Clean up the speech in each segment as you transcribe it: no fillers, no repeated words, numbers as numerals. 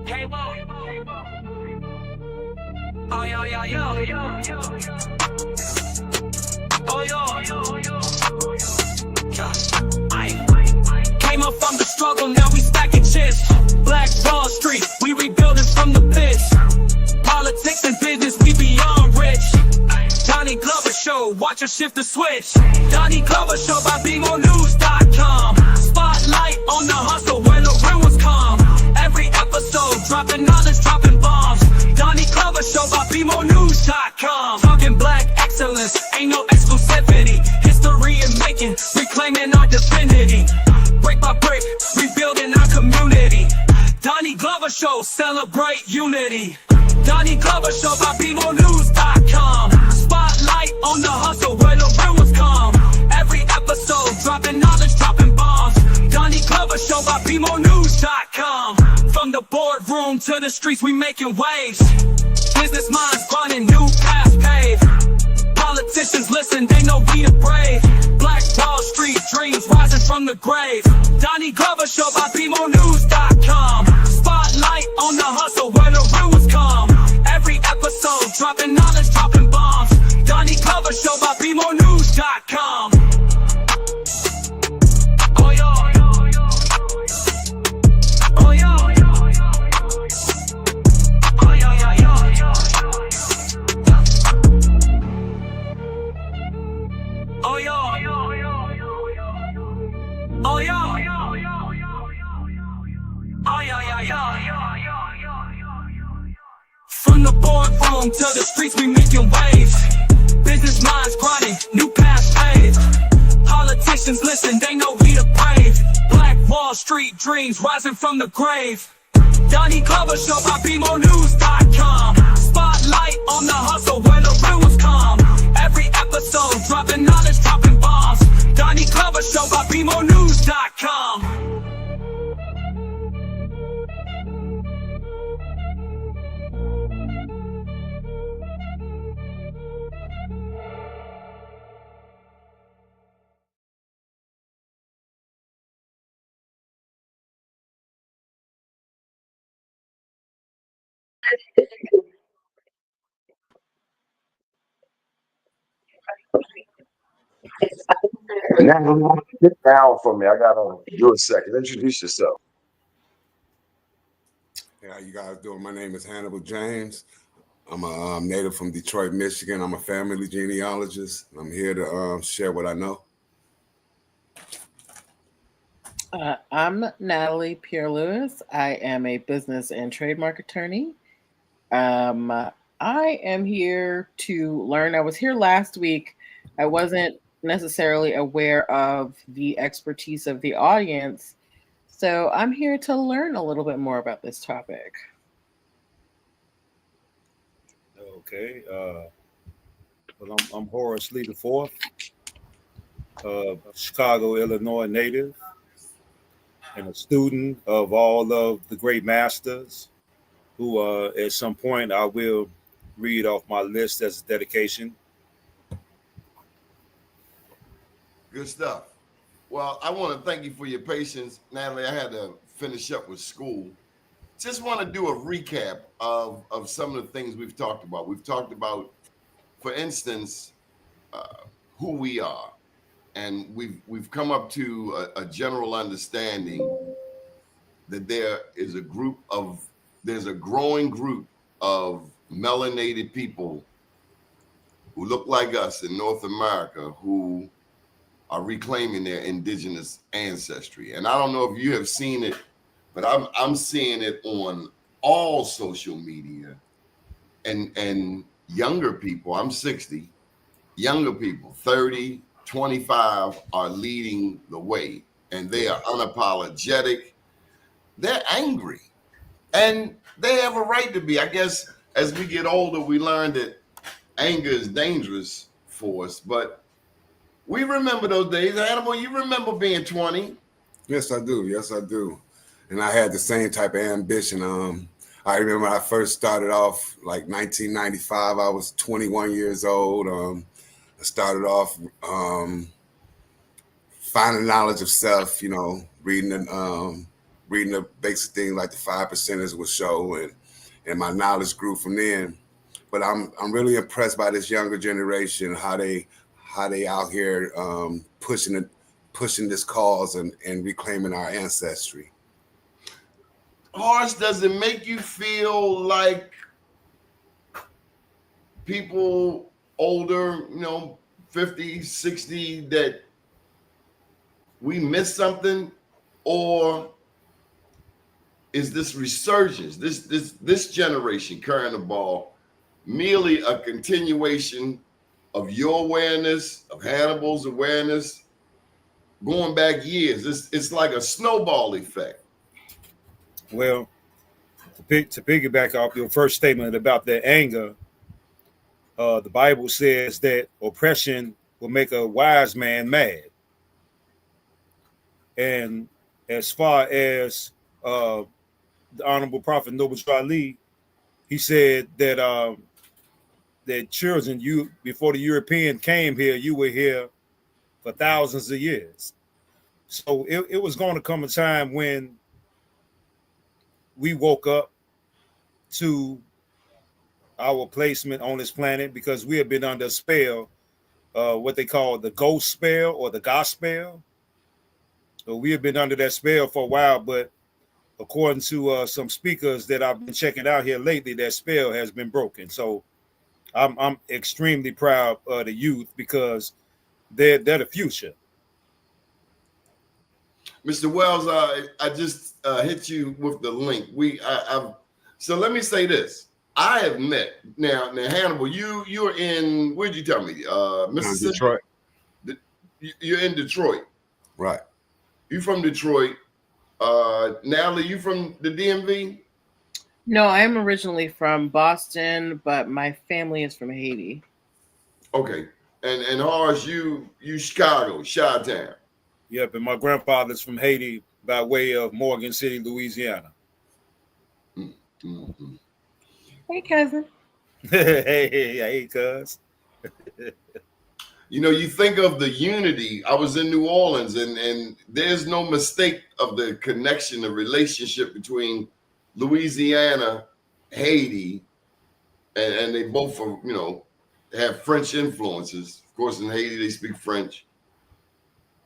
Hey, whoa. Oh, yo, yo, yo, yo, yo. Oh, yo. I came up from the struggle, now we stacking chips. Black Wall Street, we rebuilding from the pits. Politics and business, we beyond rich. Donnie Glover Show, watch her shift the switch. Donnie Glover Show by BMOnews.com. Spotlight on the hustle where the real ones come. Every episode, dropping knowledge, dropping bombs. Donnie Glover Show by BMOnews.com. Talking black excellence, ain't no exclusivity. History in making, reclaiming our divinity. Break by break, rebuilding our community. Donnie Glover Show, celebrate unity. Donnie Glover Show by BMOnews.com. Spotlight on the hustle where the real ones come. Every episode, dropping knowledge, dropping bombs. Donnie Glover Show by BMOnews.com. From the boardroom to the streets, we making waves. Business minds grinding, new paths paved. Politicians listen, they know we are brave. Black Wall Street dreams rising from the grave. Donnie Glover Show by BMOnews.com. Spotlight on the hustle where the real ones come. Every episode, dropping knowledge, dropping bombs. Donnie Glover Show by BMOnews.com. Oh, yo. Oh, yo. Oh, yo, yo, yo. Oh, yo. Oh, yo. Oh, yo. From the boardroom to the streets, we making waves. Business minds grinding, new paths paved. Politicians listen, they know we the brave. Black Wall Street dreams rising from the grave. Donnie Glover Show by BMOnews.com. Spotlight on the hustle where the real ones come. Every episode, dropping knowledge, dropping bombs. Donnie Glover Show by BMOnews.com. Now, sit down for me. I gotta do a second. Introduce yourself. Hey, how you guys doing? My name is Hannibal James. I'm a native from Detroit, Michigan. I'm a family genealogist. I'm here to share what I know. I'm Natalie Pierre-Lewis. I am a business and trademark attorney. I am here to learn. I was here last week. I wasn't necessarily aware of the expertise of the audience, so I'm here to learn a little bit more about this topic. Okay. Well, I'm Horace Lee IV, Chicago, Illinois native, and a student of all of the great masters who at some point I will read off my list as a dedication. Good stuff. Well, I want to thank you for your patience, Natalie. I had to finish up with school. Just want to do a recap of some of the things we've talked about. We've talked about, for instance, who we are, and we've come up to a general understanding that there's a growing group of melanated people who look like us in North America who are reclaiming their indigenous ancestry. And I don't know if you have seen it, but I'm seeing it on all social media, and younger people, I'm 60, younger people, 30, 25 are leading the way, and they are unapologetic. They're angry, and they have a right to be. I guess as we get older, we learn that anger is dangerous for us, but we remember those days. Animal, you remember being 20. Yes, I do. Yes, I do. And I had the same type of ambition. I remember I first started off like 1995. I was 21 years old. I started off finding knowledge of self, reading reading the basic things like the 5%ers would show, and my knowledge grew from then. But I'm really impressed by this younger generation, how they out here pushing this cause and reclaiming our ancestry. Horace, does it make you feel like people older, 50, 60, that we missed something? Or is this resurgence, this generation carrying the ball, merely a continuation of your awareness, of Hannibal's awareness, going back years? It's like a snowball effect. Well, to piggyback off your first statement about that anger, the Bible says that oppression will make a wise man mad. And as far as the Honorable Prophet Noble Ali, he said that that children, before the European came here, you were here for thousands of years. So it was going to come a time when we woke up to our placement on this planet, because we have been under a spell, what they call the ghost spell or the gospel. So we have been under that spell for a while, but according to some speakers that I've been checking out here lately, that spell has been broken. So I'm extremely proud of the youth, because they're the future. Mr. Wells, I just hit you with the link. So let me say this. I have met now Hannibal. You're in, where'd you tell me? Mississippi. Detroit. You're in Detroit, Right? You from Detroit? Natalie, you from the DMV? No, I'm originally from Boston, but my family is from Haiti. Okay, and Horace, you Chicago, Chi-Town. Yep, and my grandfather's from Haiti by way of Morgan City, Louisiana. Mm-hmm. Hey, cousin. hey, cuz. You think of the unity. I was in New Orleans, and there's no mistake of the connection, the relationship between Louisiana, Haiti, and they both are, have French influences. Of course, in Haiti they speak French.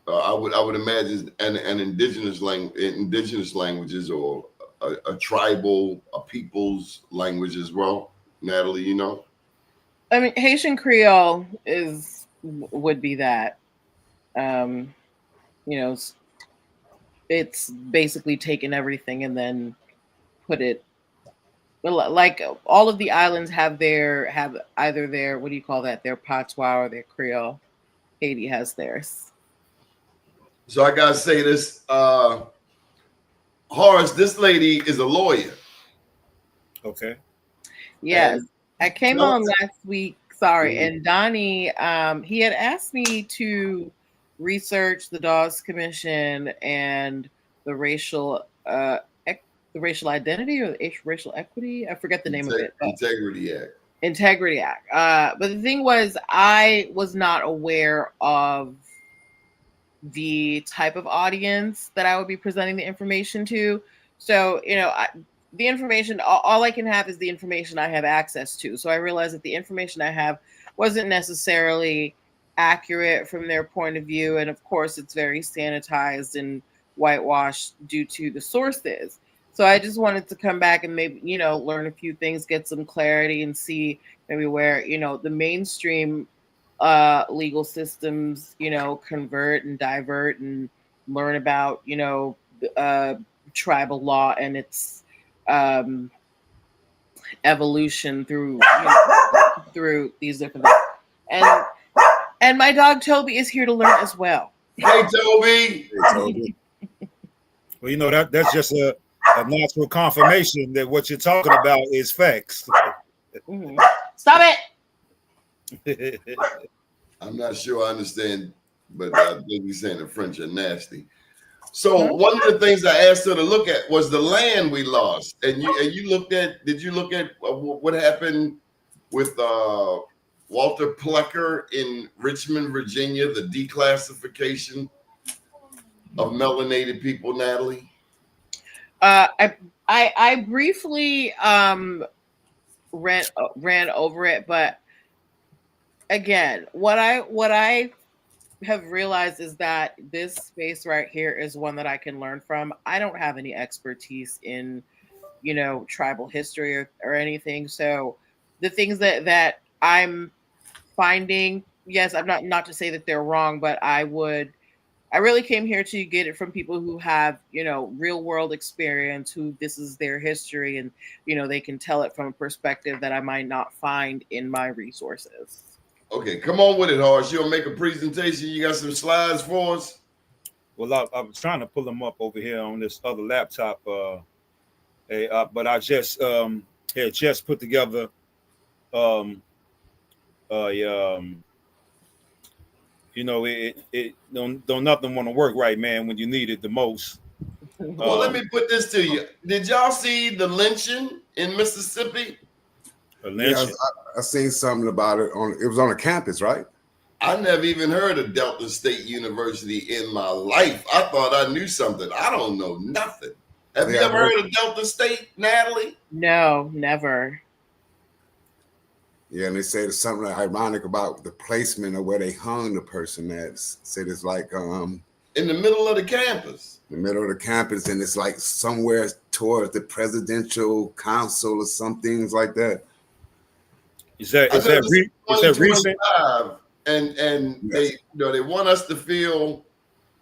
I would imagine an indigenous languages, or a tribal, a people's language as well. Natalie, I mean, Haitian Creole would be that. It's basically taken everything and then put it, like all of the islands have either their, what do you call that, their patois or their Creole. Haiti has theirs. So I gotta say this, Horace, this lady is a lawyer. Okay. Yes. I came on last week, sorry, Mm-hmm. and Donnie, he had asked me to research the Dawes Commission and the racial identity or the racial equity. I forget the name of it. Integrity Act. Integrity Act. But the thing was, I was not aware of the type of audience that I would be presenting the information to. So, the information, all I can have is the information I have access to. So I realized that the information I have wasn't necessarily accurate from their point of view. And of course, it's very sanitized and whitewashed due to the sources. So I just wanted to come back and maybe, learn a few things, get some clarity, and see maybe where, the mainstream legal systems, convert and divert, and learn about, tribal law and its evolution through these different things. And my dog Toby is here to learn as well. Hey, Toby. Well, that's just a natural confirmation that what you're talking about is facts. Mm-hmm. Stop it. I'm not sure I understand, but I think he's saying the French are nasty. So one of the things I asked her to look at was the land we lost, and you looked at. Did you look at what happened with Walter Plecker in Richmond, Virginia, the declassification of melanated people, Natalie? I briefly ran over it, but again, what I have realized is that this space right here is one that I can learn from. I don't have any expertise in, tribal history or anything. So the things that I'm finding, yes, I'm not to say that they're wrong, but I really came here to get it from people who have, real world experience, who this is their history, and they can tell it from a perspective that I might not find in my resources. Okay, come on with it, Horace. You'll make a presentation. You got some slides for us? Well, I was trying to pull them up over here on this other laptop, but I just had just put together um, it don't nothing want to work right, man, when you need it the most. Well, let me put this to you. Did y'all see the lynching in Mississippi? Yeah, I seen something about it it was on a campus, right? I never even heard of Delta State University in my life. I thought I knew something. I don't know nothing. Have you ever heard of Delta State, Natalie? No, never. Yeah, and they say there's something ironic about the placement of where they hung the person at. Said it's like in the middle of the campus. The middle of the campus, and it's like somewhere towards the presidential council or some things like that. Is that recent? And yes. they want us to feel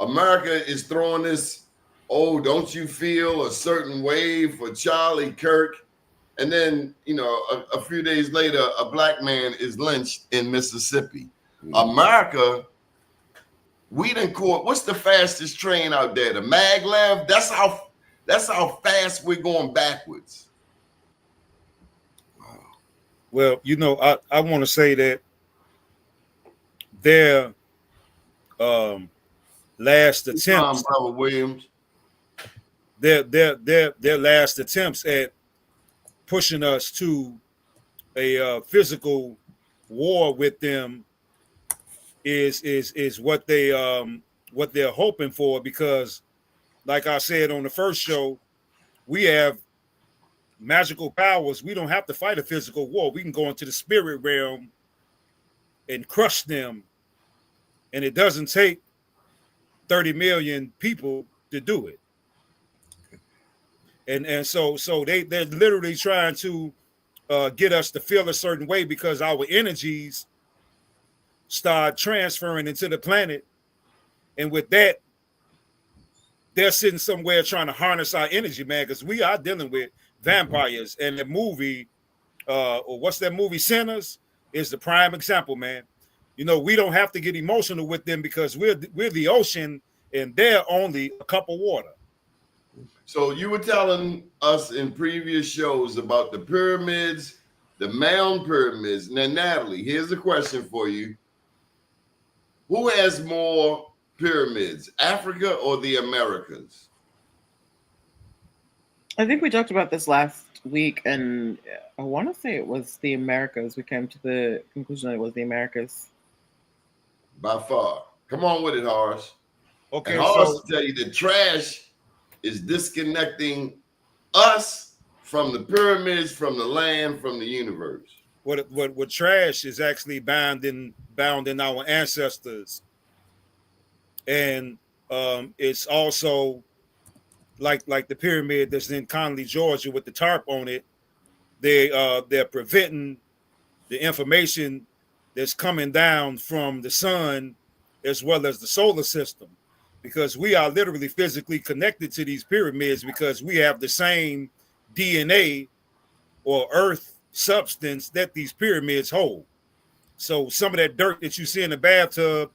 America is throwing this, oh, don't you feel a certain way for Charlie Kirk? And then, a few days later, a black man is lynched in Mississippi. Mm-hmm. America, we done caught, what's the fastest train out there? The maglev? That's how fast we're going backwards. Wow. Well, I want to say that their last attempts, Brother Williams, their last attempts at pushing us to a physical war with them is what they're hoping for, because like I said on the first show, we have magical powers. We don't have to fight a physical war. We can go into the spirit realm and crush them, and it doesn't take 30 million people to do it. And so they're literally trying to get us to feel a certain way, because our energies start transferring into the planet, and with that, they're sitting somewhere trying to harness our energy, man, because we are dealing with vampires. And the movie, or what's that movie, Sinners, is the prime example, man. We don't have to get emotional with them, because we're the ocean and they're only a cup of water. So you were telling us in previous shows about the pyramids, the mound pyramids. Now, Natalie, here's a question for you. Who has more pyramids, Africa or the Americas? I think we talked about this last week, and I want to say it was the Americas. We came to the conclusion that it was the Americas. By far. Come on with it, Horace. Okay, and Horace will tell you the trash is disconnecting us from the pyramids, from the land, from the universe. What trash is actually bound in our ancestors, and it's also like the pyramid that's in Conley, Georgia, with the tarp on it. They're preventing the information that's coming down from the sun as well as the solar system, because we are literally physically connected to these pyramids, because we have the same DNA or earth substance that these pyramids hold. So some of that dirt that you see in the bathtub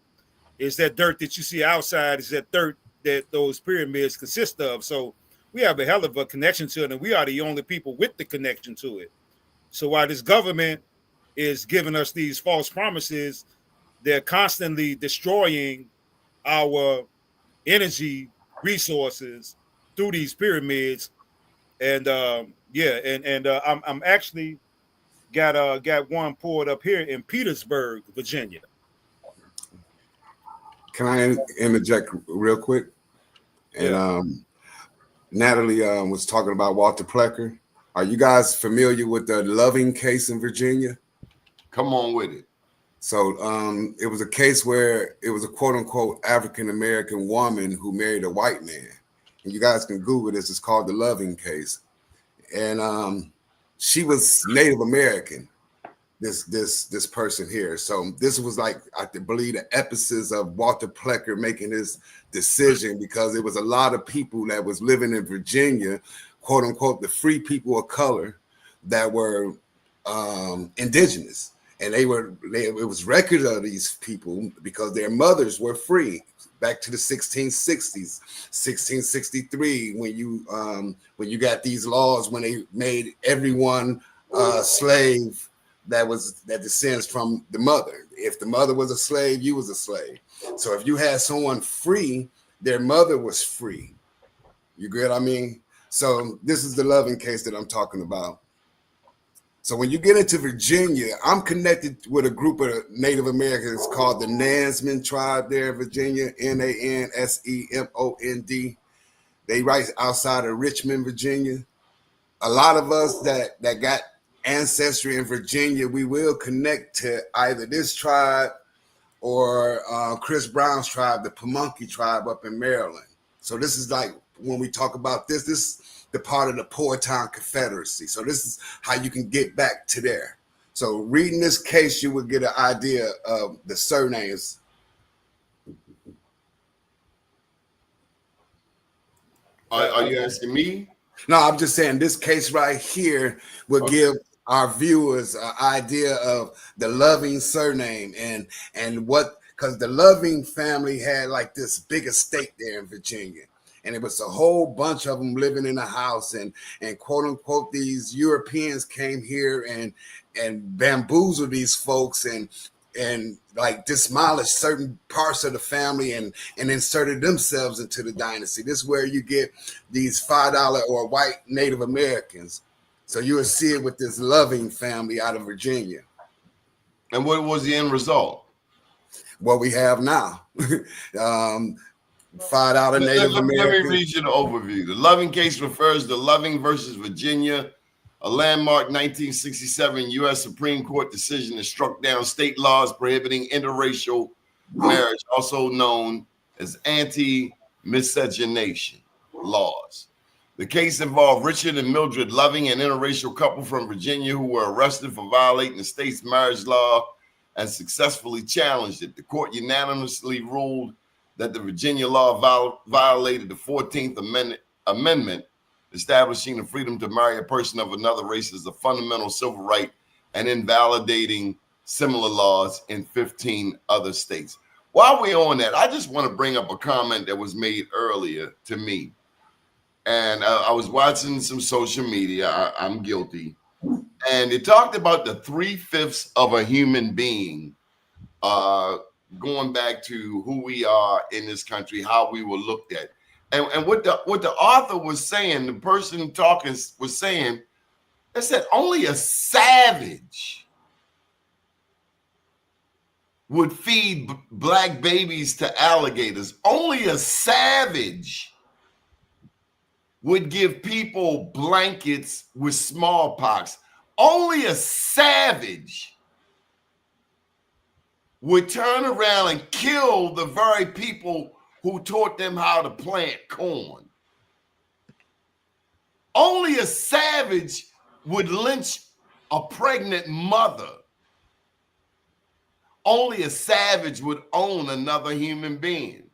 is that dirt that you see outside, is that dirt that those pyramids consist of. So we have a hell of a connection to it, and we are the only people with the connection to it. So while this government is giving us these false promises, they're constantly destroying our energy resources through these pyramids. And I'm actually got one pulled up here in Petersburg, Virginia. Can I interject real quick? And Natalie was talking about Walter Plecker. Are you guys familiar with the Loving case in Virginia? Come on with it. So it was a case where it was a quote unquote African American woman who married a white man. And you guys can Google this. It's called the Loving case. And she was Native American, this person here. So this was like, I believe, the epicenter of Walter Plecker making his decision, because it was a lot of people that was living in Virginia, quote unquote, the free people of color that were indigenous. And it was record of these people because their mothers were free back to the 1660s, 1663, when you got these laws, when they made everyone slave that descends from the mother. If the mother was a slave, you was a slave. So if you had someone free, their mother was free. You get what I mean? So this is the Loving case that I'm talking about. So when you get into Virginia, I'm connected with a group of Native Americans called the Nansman tribe there in Virginia, Nansemond. They right outside of Richmond, Virginia. A lot of us that got ancestry in Virginia, we will connect to either this tribe or Chris Brown's tribe, the Pamunkey tribe up in Maryland. So this is like, when we talk about this the part of the Poortown Confederacy. So this is how you can get back to there. So reading this case, you would get an idea of the surnames. Are you asking me? No, I'm just saying this case right here will give our viewers an idea of the Loving surname and what, because the Loving family had like this big estate there in Virginia. And it was a whole bunch of them living in a house, and quote unquote, these Europeans came here and bamboozled these folks and like demolished certain parts of the family and inserted themselves into the dynasty. This is where you get these $5 or white Native Americans. So you will see it with this Loving family out of Virginia. And what was the end result? What we have now. $5 Native American. Let me read you the overview. The Loving case refers to Loving versus Virginia, a landmark 1967 U.S. Supreme Court decision that struck down state laws prohibiting interracial marriage, also known as anti-miscegenation laws. The case involved Richard and Mildred Loving, an interracial couple from Virginia who were arrested for violating the state's marriage law and successfully challenged it. The court unanimously ruled that the Virginia law violated the 14th Amendment, establishing the freedom to marry a person of another race as a fundamental civil right and invalidating similar laws in 15 other states. While we're on that, I just want to bring up a comment that was made earlier to me. And I was watching some social media, I'm guilty, and it talked about the 3/5 of a human being, going back to who we are in this country, how we were looked at. And what the author was saying, the person talking was saying, they said only a savage would feed black babies to alligators. Only a savage would give people blankets with smallpox. Only a savage would turn around and kill the very people who taught them how to plant corn. Only a savage would lynch a pregnant mother. Only a savage would own another human being.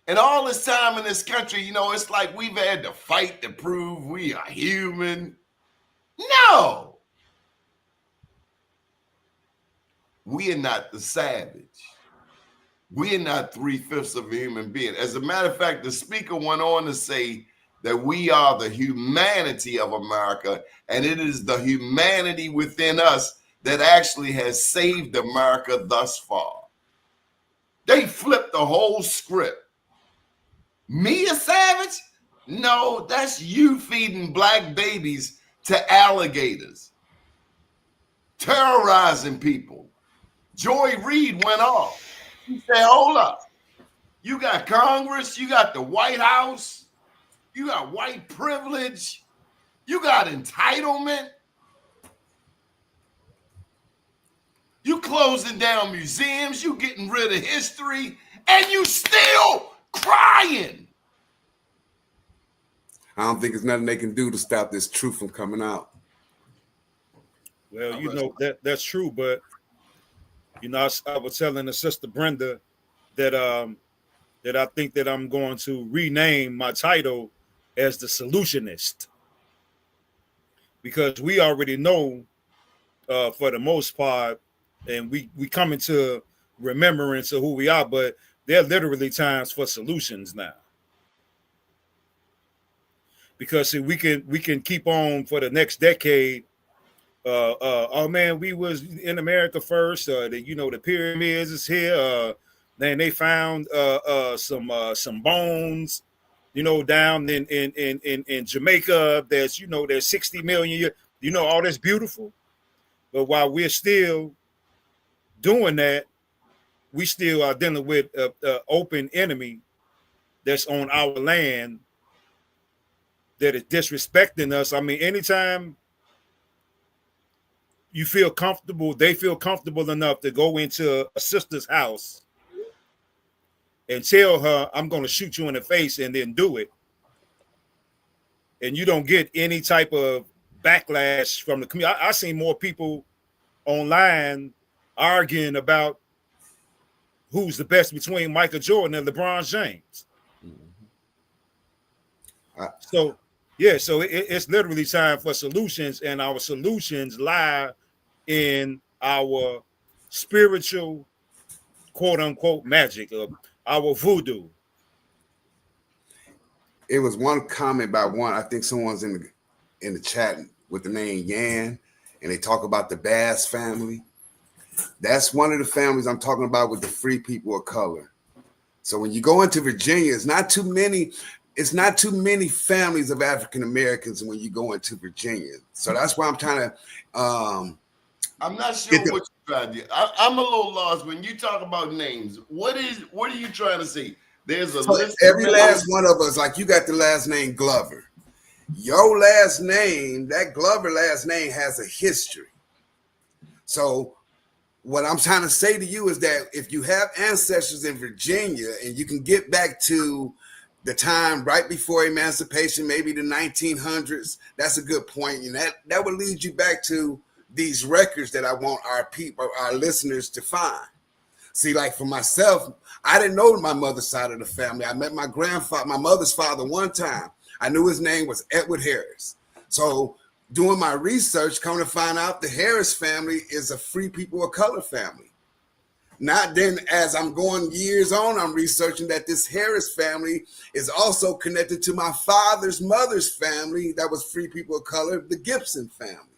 And all this time in this country, it's like we've had to fight to prove we are human. No. We are not the savage. We are not 3/5 of a human being. As a matter of fact, the speaker went on to say that we are the humanity of America, and it is the humanity within us that actually has saved America thus far. They flipped the whole script. Me a savage? No, that's you feeding black babies to alligators, terrorizing people. Joy Reid went off. He said, hold up. You got Congress, you got the White House, You got white privilege. You got entitlement. You closing down museums. You getting rid of history. And you still crying. I don't think there's nothing they can do to stop this truth from coming out. Well, you know that's true, but you know, I was telling the sister Brenda that that I think that I'm going to rename my title as the solutionist, because we already know, for the most part, and we come into remembrance of who we are, but there are literally times for solutions now. Because see, we can keep on for the next decade. Oh man, we was in America first. The pyramids is here. Then they found some bones, down in Jamaica. There's 60 million years. All that's beautiful. But while we're still doing that, we still are dealing with an open enemy that's on our land that is disrespecting us. I mean, anytime you feel comfortable, they feel comfortable enough to go into a sister's house and tell her, I'm going to shoot you in the face, and then do it. And you don't get any type of backlash from the community. I seen more people online arguing about who's the best between Michael Jordan and LeBron James. So it's literally time for solutions, and our solutions lie in our spiritual, quote unquote, magic, of our voodoo. It was one comment by one. I think someone's in the chat with the name Yan, and they talk about the Bass family. That's one of the families I'm talking about with the free people of color. So when you go into Virginia, it's not too many families of African Americans when you go into Virginia. So that's why I'm trying to. I'm not sure what you're trying to do. I'm a little lost when you talk about names. What are you trying to say? There's a list. Every last one of us, like you got the last name Glover. Your last name, that Glover last name, has a history. So what I'm trying to say to you is that if you have ancestors in Virginia and you can get back to the time right before emancipation, maybe the 1900s, that's a good point. And that would lead you back to these records that I want our listeners to find. See, like for myself, I didn't know my mother's side of the family. I met my mother's father one time. I knew his name was Edward Harris. So doing my research, coming to find out the Harris family is a free people of color family. Not then, as I'm going years on, I'm researching that this Harris family is also connected to my father's mother's family that was free people of color, the Gibson family.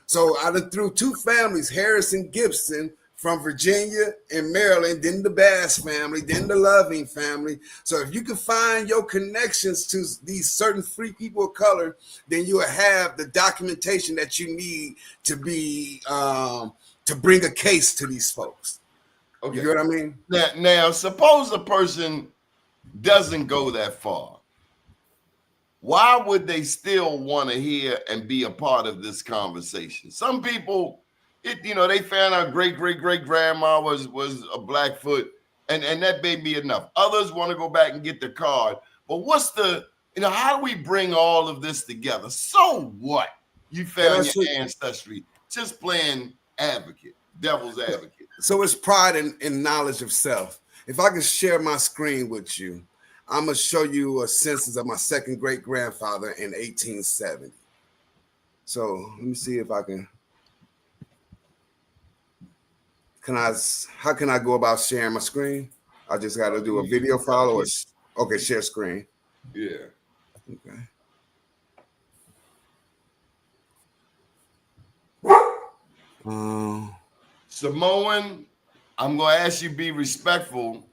So I done threw two families, Harris and Gibson, from Virginia and Maryland, then the Bass family, then the Loving family. So if you can find your connections to these certain free people of color, then you will have the documentation that you need to be to bring a case to these folks. Okay. You know what I mean? Now, suppose a person doesn't go that far. Why would they still want to hear and be a part of this conversation? Some people, they found out great-great-great-grandma was a Blackfoot, and that may be enough. Others want to go back and get the card. But what's how do we bring all of this together? So what? You found your ancestry. Just playing devil's advocate. So it's pride in knowledge of self. If I can share my screen with you, I'm going to show you a census of my second great-grandfather in 1870. So let me see if I can. How can I go about sharing my screen? I just got to do a video file or, okay, share screen. Yeah. Okay. Samoan, I'm going to ask you to be respectful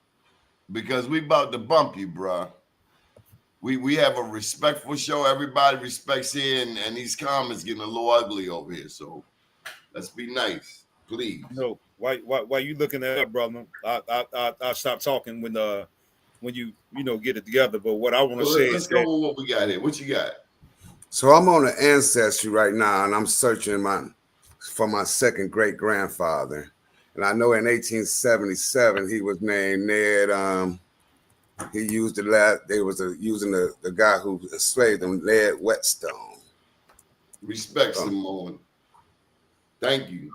because we about to bump you, bruh. We have a respectful show. Everybody respects here, and these comments getting a little ugly over here. So let's be nice, please. No, why you looking at that, brother? I stopped talking when when you get it together. But what I want to Well, say let's is go that with what we got here. What you got? So I'm on the ancestry right now, and I'm searching for my second great grandfather. And I know in 1877 he was named Ned. He used using the guy who enslaved him, Ned Whetstone. Respect, Simone. Thank you.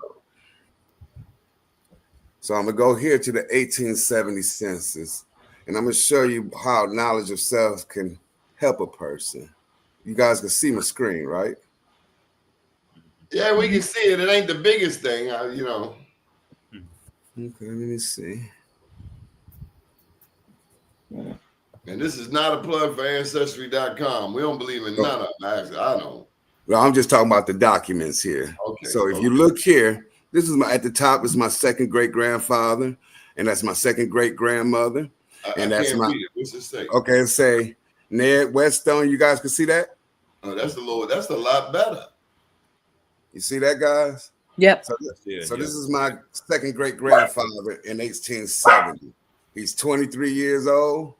So I'm gonna go here to the 1870 census, and I'm gonna show you how knowledge of self can help a person. You guys can see my screen, right? Yeah, we can see it. It ain't the biggest thing, you know. Okay, let me see. And this is not a plug for Ancestry.com. We don't believe in none of them. Actually, I don't. Well, I'm just talking about the documents here. Okay. So if you look here, this is at the top is my second great grandfather, and that's my second great grandmother, and that's can't read it. What's it say? Okay, say Ned Whetstone. You guys can see that? Oh, that's a lot better. You see that, guys? Yep. So this is my second great grandfather in 1870. He's 23 years old,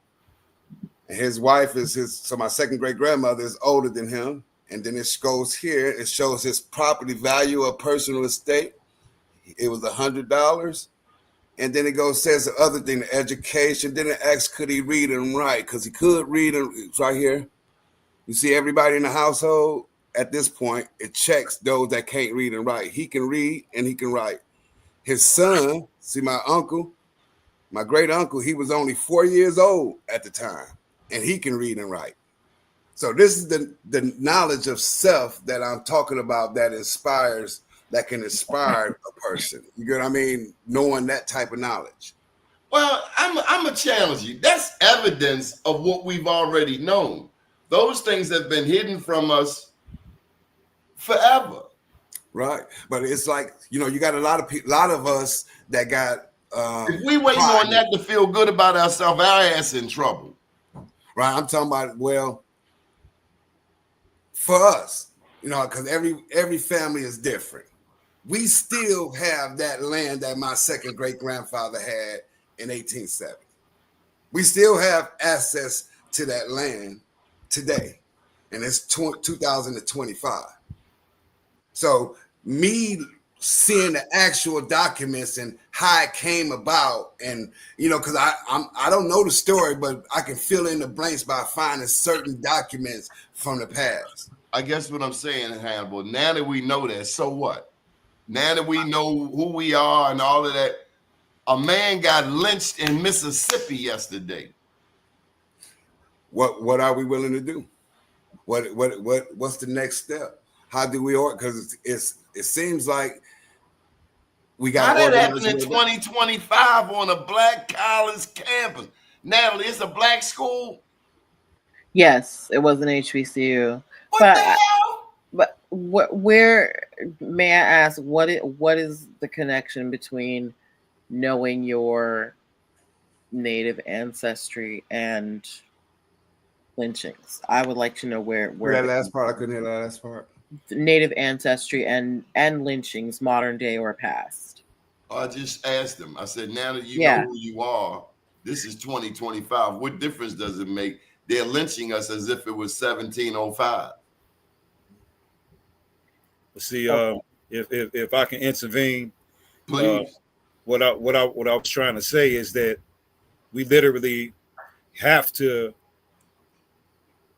and his wife is so my second great grandmother is older than him. And then it goes here, it shows his property value of personal estate. It was $100. And then it goes, says the other thing, the education. Then it asks, could he read and write? Because he could read, and it's right here. You see everybody in the household at this point, it checks those that can't read and write. He can read and he can write. His son, see my uncle, my great uncle, he was only 4 years old at the time, and he can read and write. So this is the knowledge of self that I'm talking about that can inspire a person. You get what I mean? Knowing that type of knowledge. Well, I'm gonna challenge you. That's evidence of what we've already known. Those things have been hidden from us forever. Right. But it's like, you got a lot of us that got if we waiting on that to feel good about ourselves, our ass in trouble. Right. I'm talking about, well, for us, because every family is different. We still have that land that my second great grandfather had in 1870. We still have access to that land today, and it's 2025. So me seeing the actual documents and how it came about, and because I don't know the story, but I can fill in the blanks by finding certain documents from the past. I guess what I'm saying, Hannibal, now that we know that, so what? Now that we know who we are and all of that, a man got lynched in Mississippi yesterday. What are we willing to do? What's the next step? How do we because it seems like we got how that happened in 2025 on a black college campus. Natalie, it's a black school. Yes, it was an HBCU. What the hell? But where may I ask what is the connection between knowing your native ancestry and lynchings? I would like to know where that last part. I couldn't hear that last part. Native ancestry and lynchings, modern day or past. I just asked them. I said, now that you know who you are, this is 2025. What difference does it make? They're lynching us as if it was 1705. See, if I can intervene, please. What I was trying to say is that we literally have to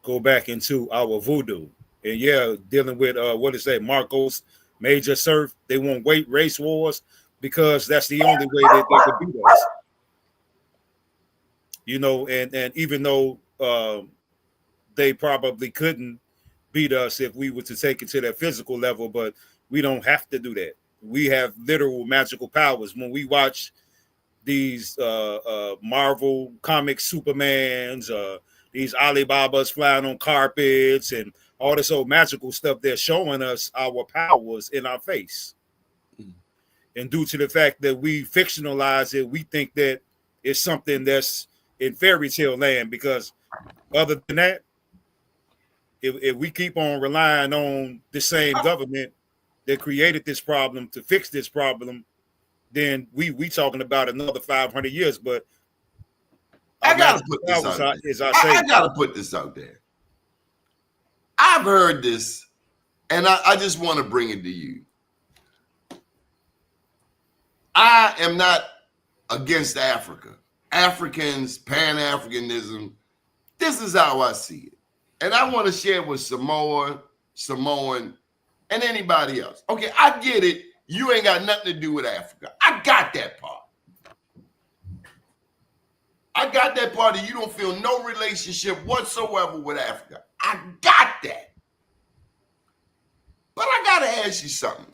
go back into our voodoo. And dealing with what is that, Marcos Major Surf, they won't wait race wars because that's the only way that they could beat us. And even though they probably couldn't beat us if we were to take it to that physical level, but we don't have to do that. We have literal magical powers. When we watch these Marvel comic Supermans, these Alibabas flying on carpets and all this old magical stuff, they're showing us our powers in our face. And due to the fact that we fictionalize it, we think that it's something that's in fairy tale land, because other than that, if we keep on relying on the same government that created this problem to fix this problem, then we talking about another 500 years. But I gotta put this out there. I gotta put this out there. I've heard this, and I just want to bring it to you. I am not against Africa, Africans, Pan-Africanism. This is how I see it. And I want to share with Samoan, and anybody else. Okay, I get it. You ain't got nothing to do with Africa. I got that part. I got that part that you don't feel no relationship whatsoever with Africa. I got that. But I got to ask you something.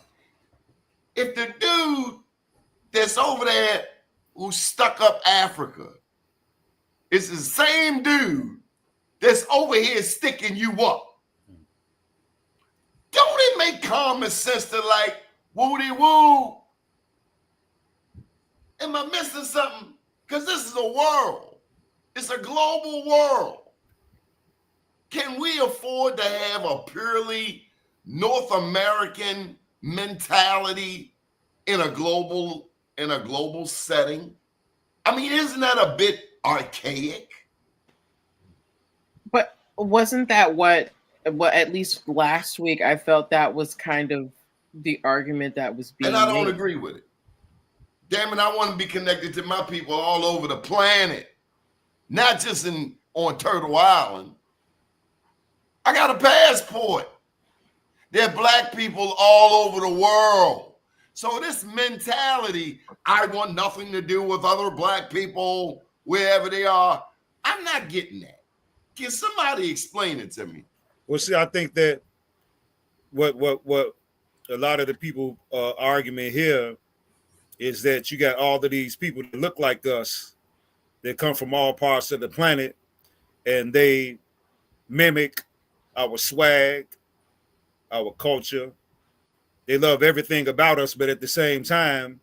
If the dude that's over there who stuck up Africa is the same dude that's over here sticking you up, don't it make common sense to like, woody woo? Am I missing something? Because this is a world. It's a global world. Can we afford to have a purely North American mentality in a global setting? I mean, isn't that a bit archaic? But wasn't that what at least last week I felt that was kind of the argument that was being made? And I don't agree with it. Damn it, I want to be connected to my people all over the planet, not just on Turtle Island. I got a passport. There are black people all over the world. So this mentality, I want nothing to do with other black people, wherever they are, I'm not getting that. Can somebody explain it to me? Well, see, I think that what a lot of the people argument here is that you got all of these people that look like us that come from all parts of the planet, and they mimic our swag, our culture. They love everything about us, but at the same time,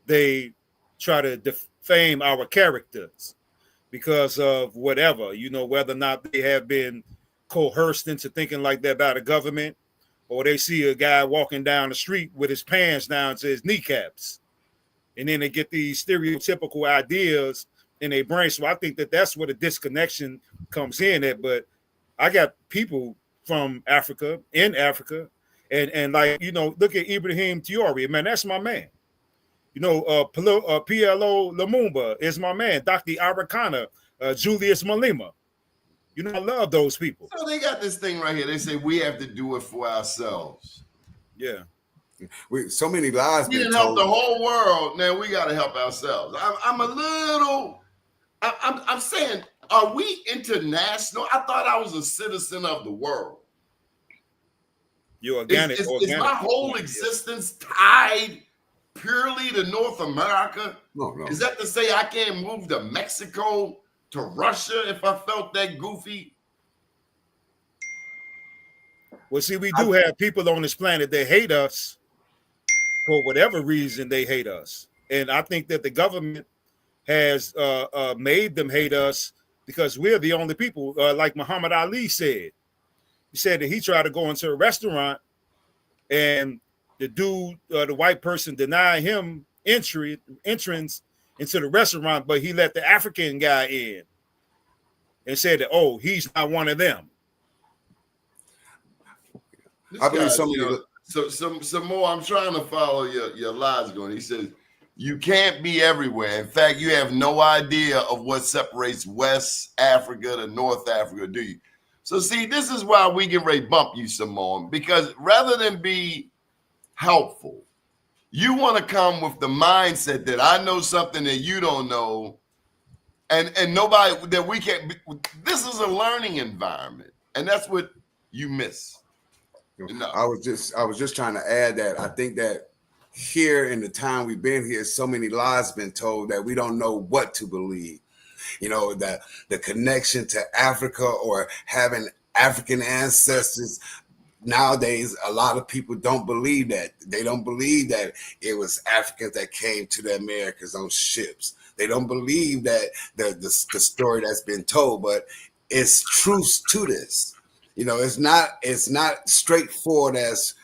they try to defame our characters because of whatever, whether or not they have been coerced into thinking like that by the government, or they see a guy walking down the street with his pants down to his kneecaps. And then they get these stereotypical ideas in their brain. So I think that that's where the disconnection comes in at. But I got people from Africa, in Africa, and like, look at Ibrahim Traore, man, that's my man. PLO Lumumba is my man. Dr. Arikana, Julius Malema. I love those people. So they got this thing right here. They say we have to do it for ourselves. Yeah. So many lies. We didn't help the whole world. Now we got to help ourselves. I'm saying, are we international? I thought I was a citizen of the world. You're organic. Is my whole existence tied purely to North America? No. Is that to say I can't move to Mexico, to Russia if I felt that goofy? Well, see, we do have people on this planet that hate us for whatever reason. They hate us. And I think that the government has made them hate us because we're the only people, like Muhammad Ali said. He said that he tried to go into a restaurant and the dude, the white person, denied him entrance into the restaurant, but he let the African guy in and said that, oh, he's not one of them. I believe some more. I'm trying to follow your lies going. He says, you can't be everywhere. In fact, you have no idea of what separates West Africa to North Africa, do you? So see, this is why we get ready to bump you some more, because rather than be helpful, you want to come with the mindset that I know something that you don't know, and nobody that we can't. This is a learning environment, and that's what you miss. No. I was just trying to add that I think that here in the time we've been here, so many lies been told that we don't know what to believe. That the connection to Africa or having African ancestors. Nowadays, a lot of people don't believe that. They don't believe that it was Africans that came to the Americas on ships. They don't believe that the story that's been told, but it's truth to this. It's not straightforward as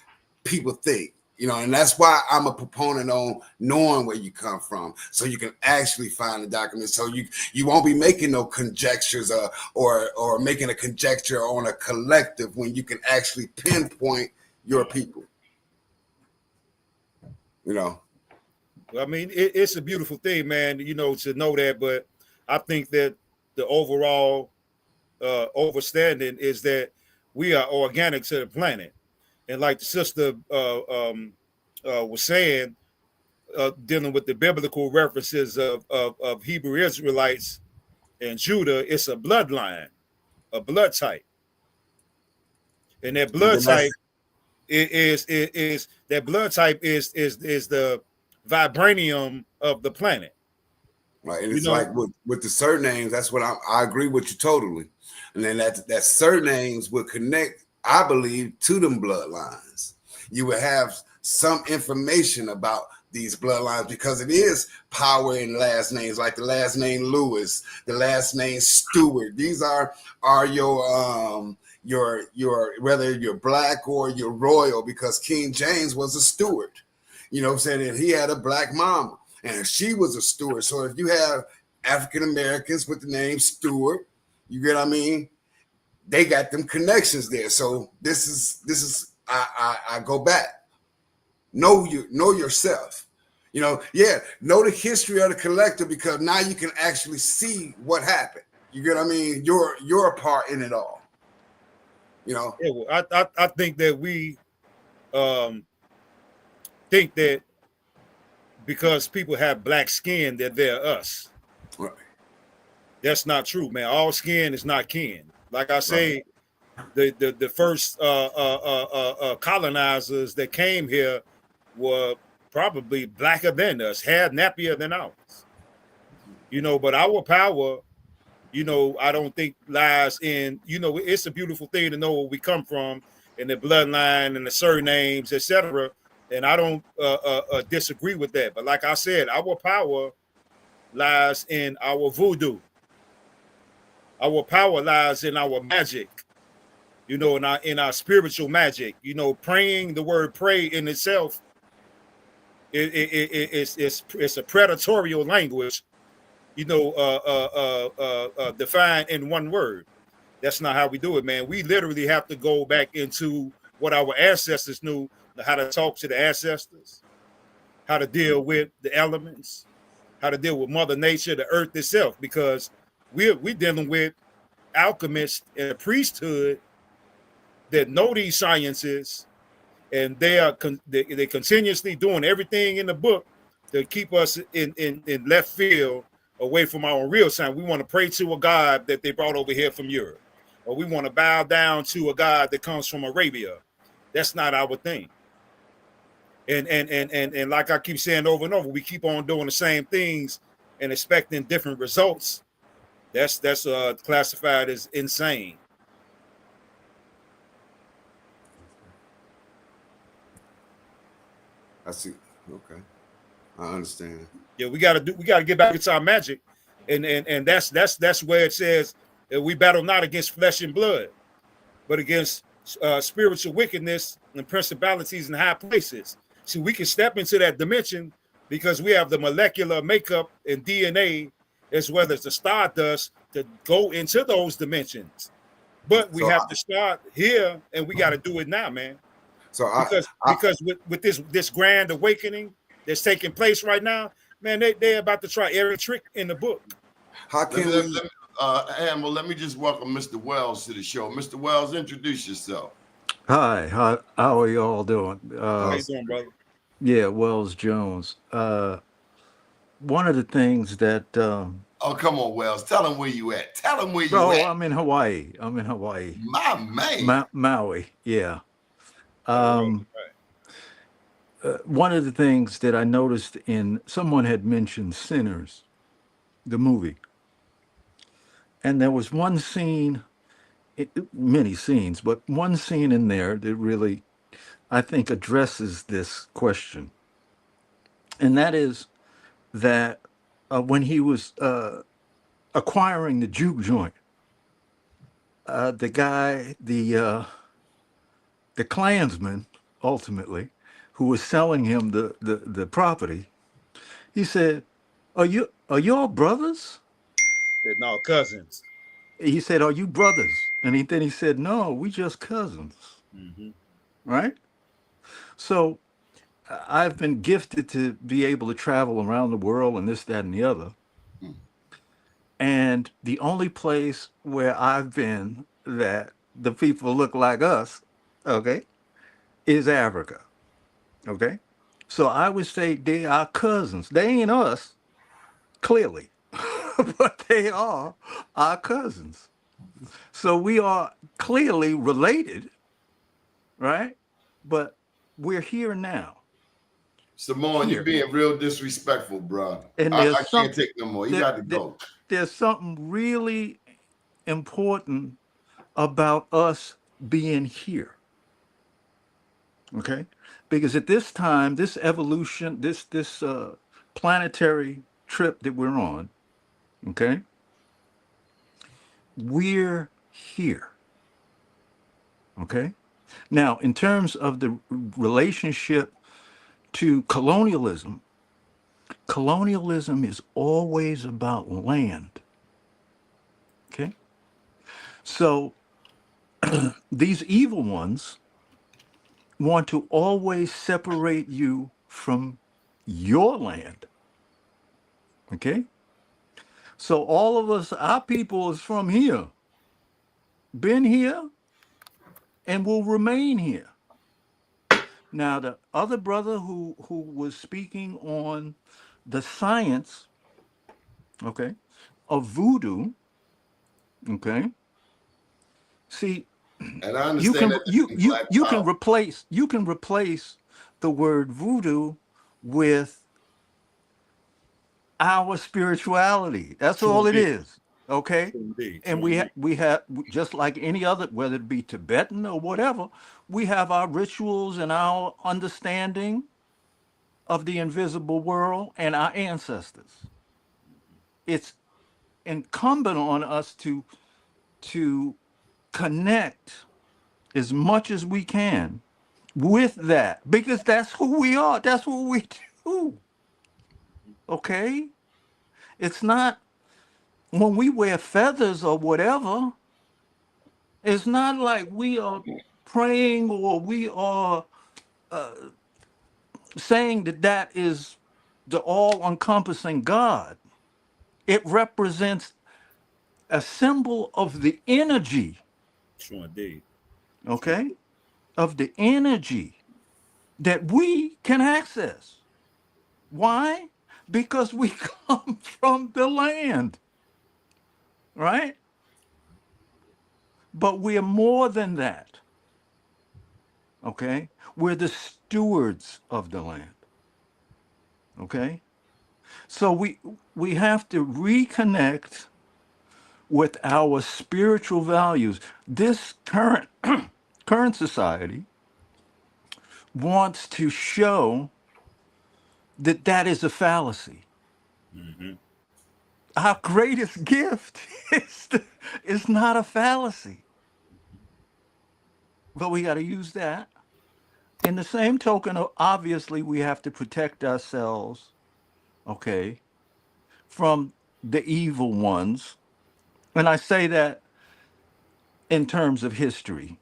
people think. And that's why I'm a proponent on knowing where you come from, so you can actually find the document. So you won't be making no conjectures or making a conjecture on a collective when you can actually pinpoint your people. Well, I mean, it's a beautiful thing, man, to know that. But I think that the overall understanding is that we are organic to the planet. And like the sister was saying, dealing with the biblical references of Hebrew Israelites and Judah, it's a bloodline, a blood type. And that blood type is that blood type is the vibranium of the planet. Right. And it's like with the surnames, that's what I agree with you totally. And then that surnames would connect, I believe, to them bloodlines. You would have some information about these bloodlines because it is power in last names, like the last name Lewis, the last name Stewart. These are your whether you're black or you're royal, because King James was a steward. You know what I'm saying? And he had a black mama, and she was a steward. So if you have African Americans with the name Stewart, you get what I mean? They got them connections there. So this is I go back. Know yourself. Know the history of the collective, because now you can actually see what happened. You get what I mean? You're a part in it all. Yeah, well, I think that we think that because people have black skin that they're us. Right. That's not true, man. All skin is not kin. Like I say, the first colonizers that came here were probably blacker than us, hair nappier than ours. But our power, I don't think lies in, it's a beautiful thing to know where we come from and the bloodline and the surnames, etc. And I don't disagree with that. But like I said, our power lies in our voodoo. Our power lies in our magic, in our spiritual magic. Praying, the word pray in itself, it's a predatory language, defined in one word. That's not how we do it, man. We literally have to go back into what our ancestors knew, how to talk to the ancestors, how to deal with the elements, how to deal with Mother Nature, the earth itself, because we're dealing with alchemists and a priesthood that know these sciences, and they continuously doing everything in the book to keep us in left field, away from our real sign. We want to pray to a god that they brought over here from Europe, or we want to bow down to a god that comes from Arabia. That's not our thing. And like I keep saying over and over, we keep on doing the same things and expecting different results. That's classified as insane. I see. Okay, I understand. Yeah, we gotta get back into our magic, and that's where it says that we battle not against flesh and blood, but against spiritual wickedness and principalities in high places. See, we can step into that dimension because we have the molecular makeup and DNA, as well as the stardust, to go into those dimensions. But we have to start here, and we got to do it now, man. So because with this grand awakening that's taking place right now, man, they're about to try every trick in the book. How can let me just welcome Mr. Wells to the show. Mr. Wells, introduce yourself. Hi, how are you all doing? How you doing, brother? Yeah, Wells Jones. One of the things that Oh, come on, Wells. Tell him where you at. Tell him where you at. I'm in Hawaii. My man. Maui, yeah. Right. One of the things that I noticed someone had mentioned Sinners, the movie. And there was one scene, many scenes, but one scene in there that really, I think, addresses this question. And that is that when he was acquiring the juke joint, the Klansman, ultimately, who was selling him the property, he said, are y'all brothers? They're now cousins. He said, are you brothers? And then he said, no, we just cousins. Hmm. Right? So I've been gifted to be able to travel around the world and this, that, and the other. Mm. And the only place where I've been that the people look like us, okay, is Africa. Okay. So I would say they are cousins. They ain't us, clearly, but they are our cousins. So we are clearly related, right? But we're here now. Simone, you're Here. being real disrespectful, bro. And I can't take no more. You there, got to there, go. there's something really important about us being here. Okay? Because at this time, this evolution, this planetary trip that we're on, okay, we're here. Okay? Now, in terms of the relationship to colonialism, colonialism is always about land. Okay? So these evil ones want to always separate you from your land. Okay? So all of us, our people is from here, been here, and will remain here. Now, the other brother who was speaking on the science, okay, of voodoo, okay. See, And I understand that in Black Power. you can replace the word voodoo with our spirituality. That's True all it indeed. is. Okay. True indeed. And True indeed. we have, just like any other, whether it be Tibetan or whatever, we have our rituals and our understanding of the invisible world and our ancestors. It's incumbent on us to connect as much as we can with that, because that's who we are. That's what we do. Okay? It's not when we wear feathers or whatever, it's not like we are praying or we are saying that that is the all encompassing God. It represents a symbol of the energy, True indeed. True okay? indeed. Of the energy that we can access. Why? Because we come from the land, right? But we're more than that, okay? We're the stewards of the land, okay? So we have to reconnect with our spiritual values. This current society wants to show that that is a fallacy. Hmm. Our greatest gift is not a fallacy, but we got to use that. In the same token, obviously, we have to protect ourselves, okay, from the evil ones. And I say that in terms of history,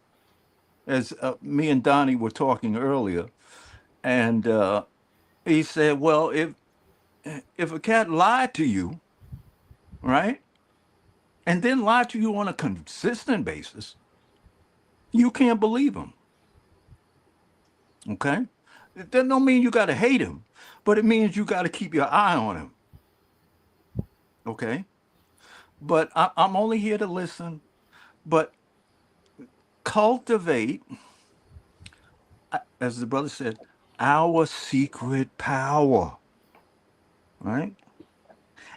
as me and Donnie were talking earlier, and he said, "Well, if a cat lied to you, right, and then lied to you on a consistent basis, you can't believe him." Okay? That don't mean you got to hate him, but it means you got to keep your eye on him. Okay? But I'm only here to listen, but cultivate, as the brother said, our secret power, right?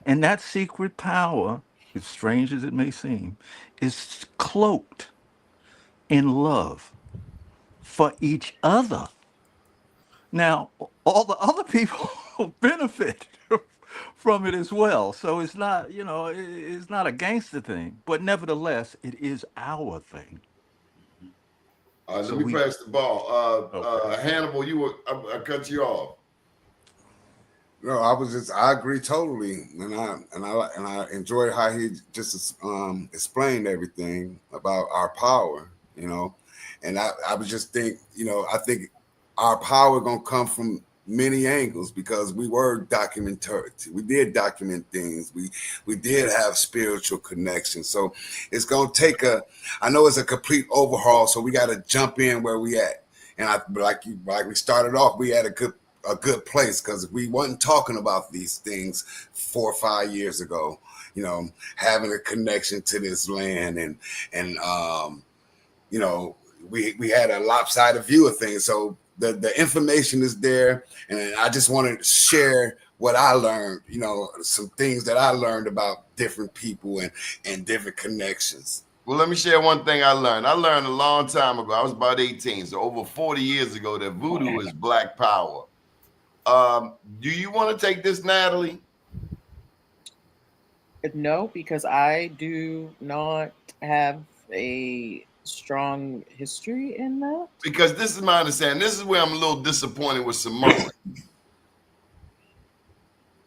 And that secret power, as strange as it may seem, is cloaked in love for each other. Now, all the other people benefit from it as well. So it's not, it's not a gangster thing, but nevertheless, it is our thing. Let me pass the ball. Okay. Hannibal, I cut you off. No, I agree totally, and I enjoyed how he just explained everything about our power, and I was just I think our power gonna come from many angles because we were documentary. We did document things. We did have spiritual connections. So it's gonna take I know it's a complete overhaul. So we got to jump in where we at. And like we started off, we had a good place because we wasn't talking about these things 4 or 5 years ago. Having a connection to this land and we had a lopsided view of things. So the information is there, and I just wanted to share what I learned, some things that I learned about different people and different connections. Well, let me share one thing I learned. I learned a long time ago. I was about 18, so over 40 years ago, that voodoo is black power. Do you want to take this, Natalie? No, because I do not have a strong history in that. Because this is my understanding. This is where I'm a little disappointed with Samoa.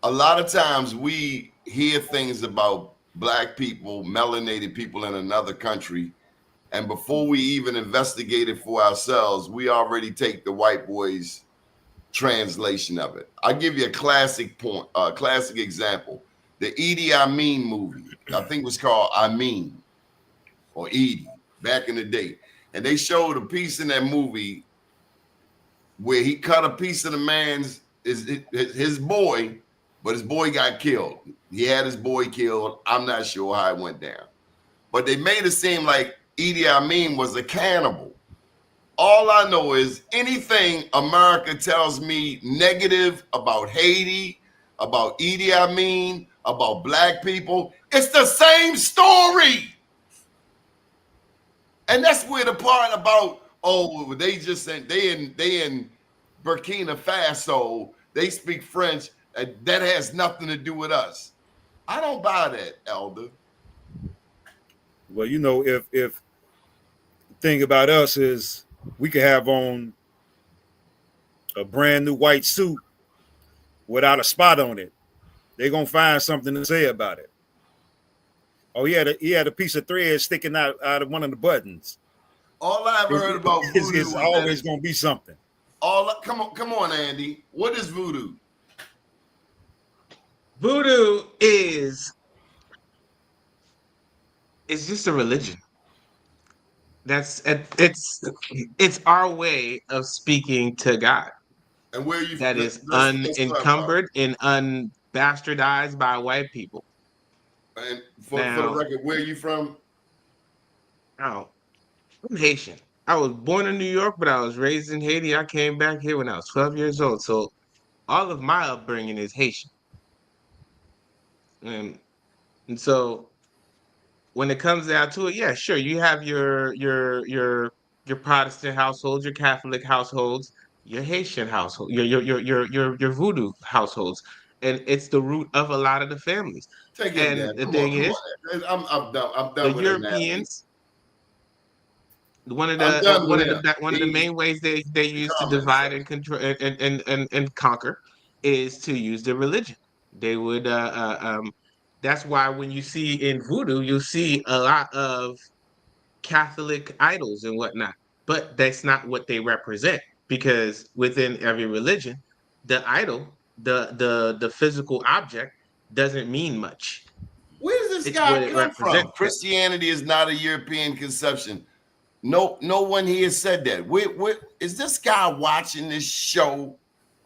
A lot of times we hear things about black people, melanated people in another country, and before we even investigate it for ourselves, we already take the white boys' translation of it. I'll give you a classic example. The Idi Amin movie, I think it was called Amin or Edie back in the day. And they showed a piece in that movie where he cut a piece of the man's his boy, but his boy got killed. He had his boy killed. I'm not sure how it went down. But they made it seem like Idi Amin was a cannibal. All I know is anything America tells me negative about Haiti, about Idi Amin, about black people, it's the same story. And that's where the part about, they just said they in Burkina Faso, they speak French, that has nothing to do with us. I don't buy that, Elder. Well, if the thing about us is we could have on a brand new white suit without a spot on it, they're gonna find something to say about it. Oh, he had a piece of thread sticking out of one of the buttons. All I ever heard about voodoo is always gonna be something. Come on, Andy. What is voodoo? Voodoo is just a religion. It's our way of speaking to God. And where you that is unencumbered and unbastardized by white people. And for the record, where are you from? Oh, I'm Haitian. I was born in New York, but I was raised in Haiti. I came back here when I was 12 years old. So all of my upbringing is Haitian. And so when it comes down to it, yeah, sure, you have your Protestant households, your Catholic households, your Haitian household, your Voodoo households, and it's the root of a lot of the families. Take it, and Dad. the Come thing on, is, I'm done. I'm the done with Europeans. One of I'm done with him. the main ways they use to divide and control and conquer is to use their religion. They would that's why when you see in Voodoo, you'll see a lot of Catholic idols and whatnot, but that's not what they represent, because within every religion, the idol, the physical object, doesn't mean much. Where does this It's guy what it come from? represents. Christianity is not a European conception. No one here said that. Where is this guy watching this show?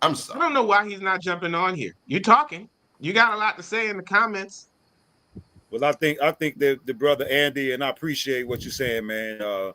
I'm I sorry. don't know why he's not jumping on here. You're talking. You got a lot to say in the comments. Well, I think that the brother Andy, and I appreciate what you're saying, man.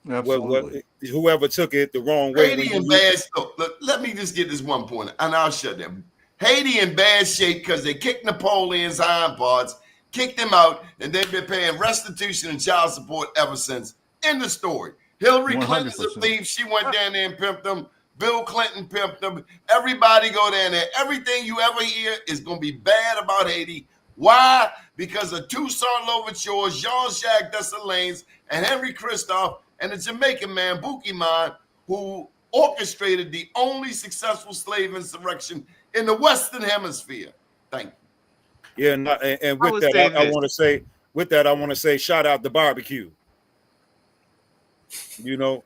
Absolutely. Whoever took it the wrong way. Haiti in bad shape. Let me just get this one point, and I'll shut them. Haiti in bad shape because they kicked Napoleon's hind parts, kicked him out, and they've been paying restitution and child support ever since. End the story. Hillary Clinton's a 100%. thief. She went down there and pimped them. Bill Clinton pimped them. Everybody go down there. Everything you ever hear is going to be bad about Haiti. Why? Because of Toussaint Louverture, Jean-Jacques Dessalines, and Henry Christophe, and a Jamaican man, Bukiman, who orchestrated the only successful slave insurrection in the Western Hemisphere. Thank you. Yeah, and with would that, say I this. want to say, shout out the barbecue. You know,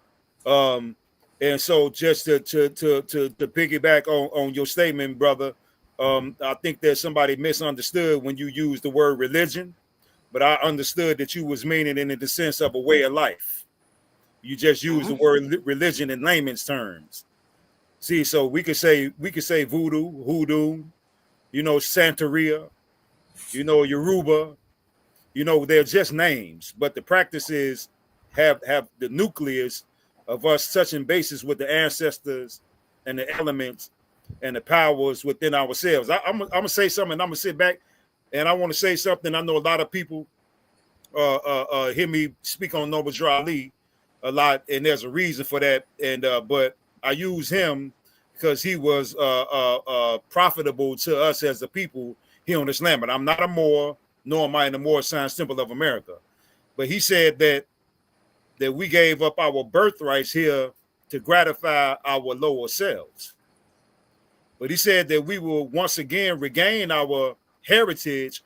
and so just to piggyback on your statement, brother, I think that somebody misunderstood when you used the word religion, but I understood that you was meaning it in the sense of a way of life. You just use the word religion in layman's terms. See, so we could say voodoo, hoodoo, you know, Santeria, you know, Yoruba, you know, they're just names, but the practices have the nucleus of us touching bases with the ancestors and the elements and the powers within ourselves. I'm gonna say something. I'm gonna sit back, and I want to say something. I know a lot of people hear me speak on Noble Drew Ali a lot, and there's a reason for that. And but I use him because he was profitable to us as a people here on this land. But I'm not a Moor, nor am I in the Moor Science Temple of America. But he said that we gave up our birthrights here to gratify our lower selves. But he said that we will once again regain our heritage,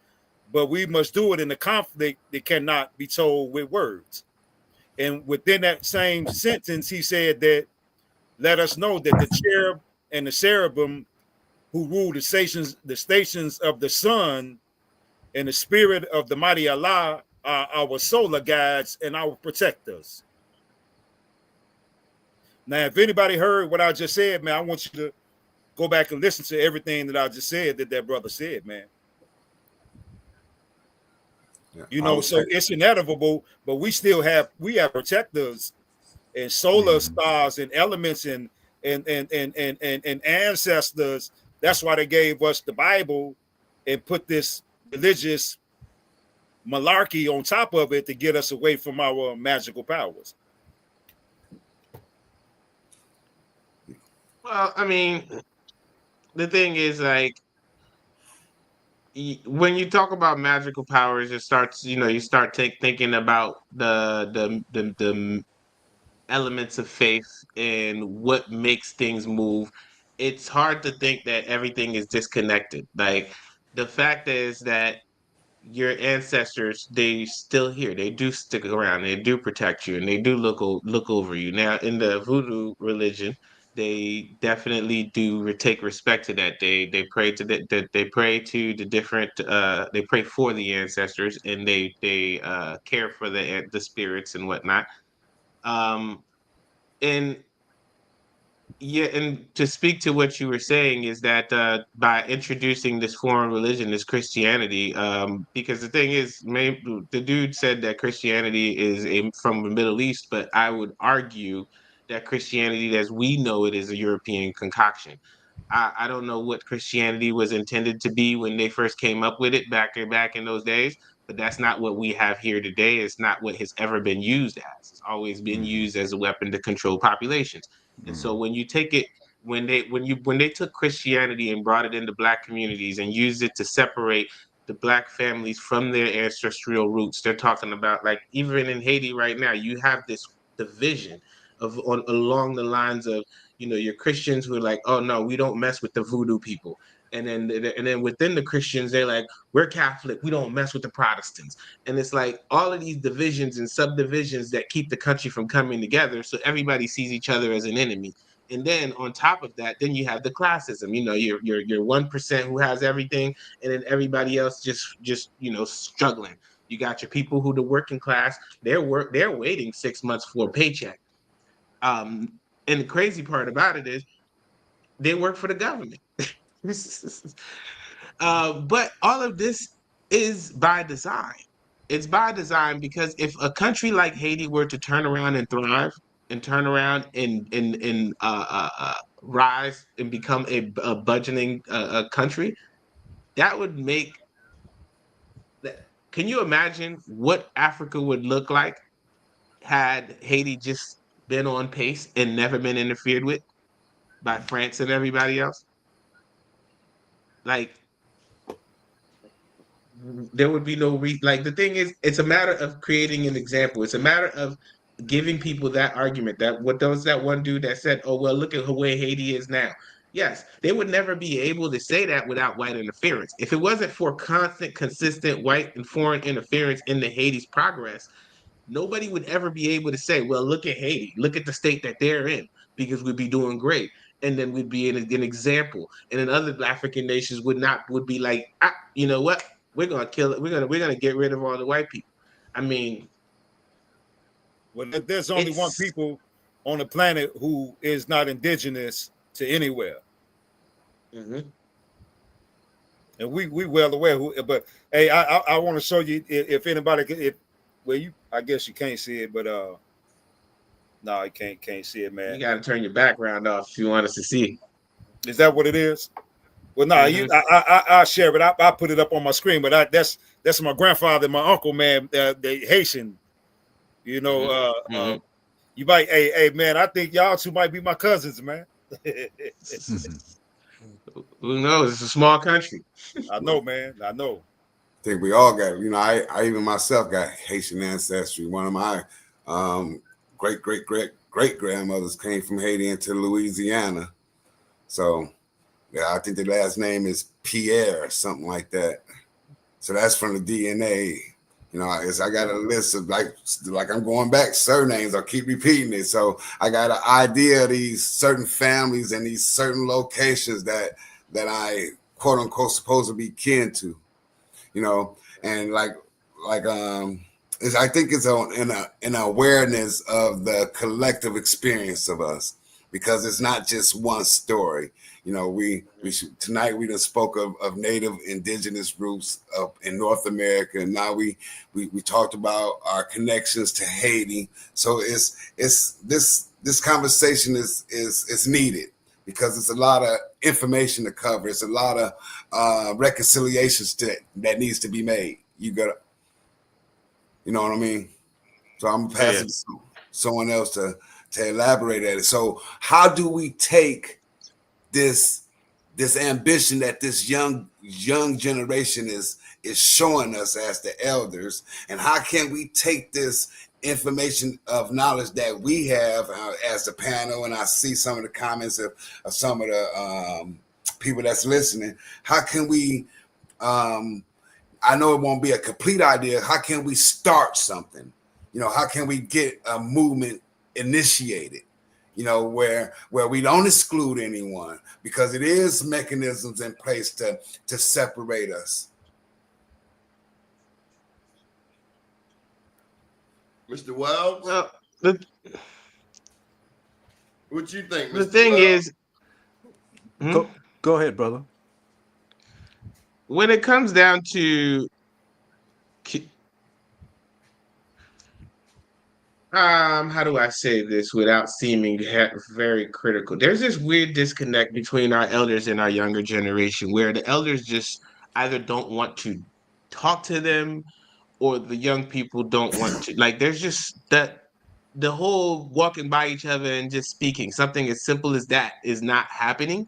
but we must do it in a conflict that cannot be told with words. And within that same sentence, he said that let us know that the cherub and the cherubim who rule the stations of the sun and the spirit of the mighty Allah are our solar guides and our protectors. Now, if anybody heard what I just said, man, I want you to go back and listen to everything that I just said that brother said, man. Yeah, you know, so it's inevitable, but we have protectors and solar stars and elements and ancestors. That's why they gave us the Bible and put this religious malarkey on top of it to get us away from our magical powers. Well, I mean, the thing is, like, when you talk about magical powers, it starts, you start thinking about the elements of faith and what makes things move. It's hard to think that everything is disconnected. Like, the fact is that your ancestors, they still here, they do stick around, they do protect you, and they do look over you. Now, in the voodoo religion, they definitely do take respect to that. They pray to they pray to the different, they pray for the ancestors, and they care for the spirits and whatnot. um and Yeah, and to speak to what you were saying is that, by introducing this foreign religion, this Christianity, because the thing is, maybe the dude said that Christianity is from the Middle East, but I would argue that Christianity, as we know it, is a European concoction. I don't know what Christianity was intended to be when they first came up with it back in those days, but that's not what we have here today. It's not what has ever been used as. It's always been used as a weapon to control populations. And so when you take it, when they took Christianity and brought it into Black communities and used it to separate the Black families from their ancestral roots, they're talking about, like, even in Haiti right now, you have this division along the lines of, your Christians who are like, oh no, we don't mess with the voodoo people. And then within the Christians, they're like, we're Catholic, we don't mess with the Protestants. And it's like all of these divisions and subdivisions that keep the country from coming together, so everybody sees each other as an enemy. And then on top of that, then you have the classism. Your 1% who has everything, and then everybody else just struggling. You got your people who the working class, they're waiting 6 months for a paycheck. And the crazy part about it is they work for the government. But all of this is by design. It's by design because if a country like Haiti were to turn around and thrive and turn around and rise and become a budgeting country, that would make that. Can you imagine what Africa would look like had Haiti just been on pace and never been interfered with by France and everybody else? Like, there would be no like, the thing is, it's a matter of creating an example. It's a matter of giving people that argument, that what was that one dude that said, oh, well, look at the way Haiti is now. Yes, they would never be able to say that without white interference. If it wasn't for constant, consistent white and foreign interference in the Haiti's progress, nobody would ever be able to say, well, look at Haiti, look at the state that they're in, because we'd be doing great. And then we'd be an example. And then other African nations would be like, you know what? We're gonna kill it. We're gonna get rid of all the white people. I mean, well, there's only one people on the planet who is not indigenous to anywhere. Mm-hmm. And we well aware who, but hey, I want to show you if anybody could, I guess you can't see it, but no, you can't see it, man. You got to turn your background off if you want us to see. Is that what it is? Well, no, I share it. I put it up on my screen, but that's my grandfather, my uncle, man, the Haitian. You know, you might, hey, man, I think y'all two might be my cousins, man. Who knows? It's a small country. I know, man. I know. I think we all got, I even myself got Haitian ancestry. One of my great grandmothers came from Haiti into Louisiana. So, yeah, I think the last name is Pierre, something like that. So that's from the DNA. I got a list of like I'm going back surnames. I'll keep repeating it. So I got an idea of these certain families and these certain locations that I quote unquote supposed to be kin to, and I think it's an awareness of the collective experience of us, because it's not just one story. Tonight we just spoke of Native Indigenous roots up in North America, and now we talked about our connections to Haiti. So this conversation is needed, because it's a lot of information to cover. It's a lot of reconciliations that needs to be made. You know what I mean? So I'm gonna pass it to someone else to elaborate at it. So how do we take this ambition that this young generation is showing us as the elders, and how can we take this information of knowledge that we have as the panel, and I see some of the comments of some of the people that's listening, how can we I know it won't be a complete idea, how can we start something? How can we get a movement initiated, where we don't exclude anyone, because it is mechanisms in place to separate us. Mr. Wells? Well, What you think, Mr. The thing Wells? is, Go ahead, brother. when it comes down to how do I say this without seeming very critical? There's this weird disconnect between our elders and our younger generation, where the elders just either don't want to talk to them, or the young people don't want to. Like, there's just that the whole walking by each other and just speaking, something as simple as that is not happening.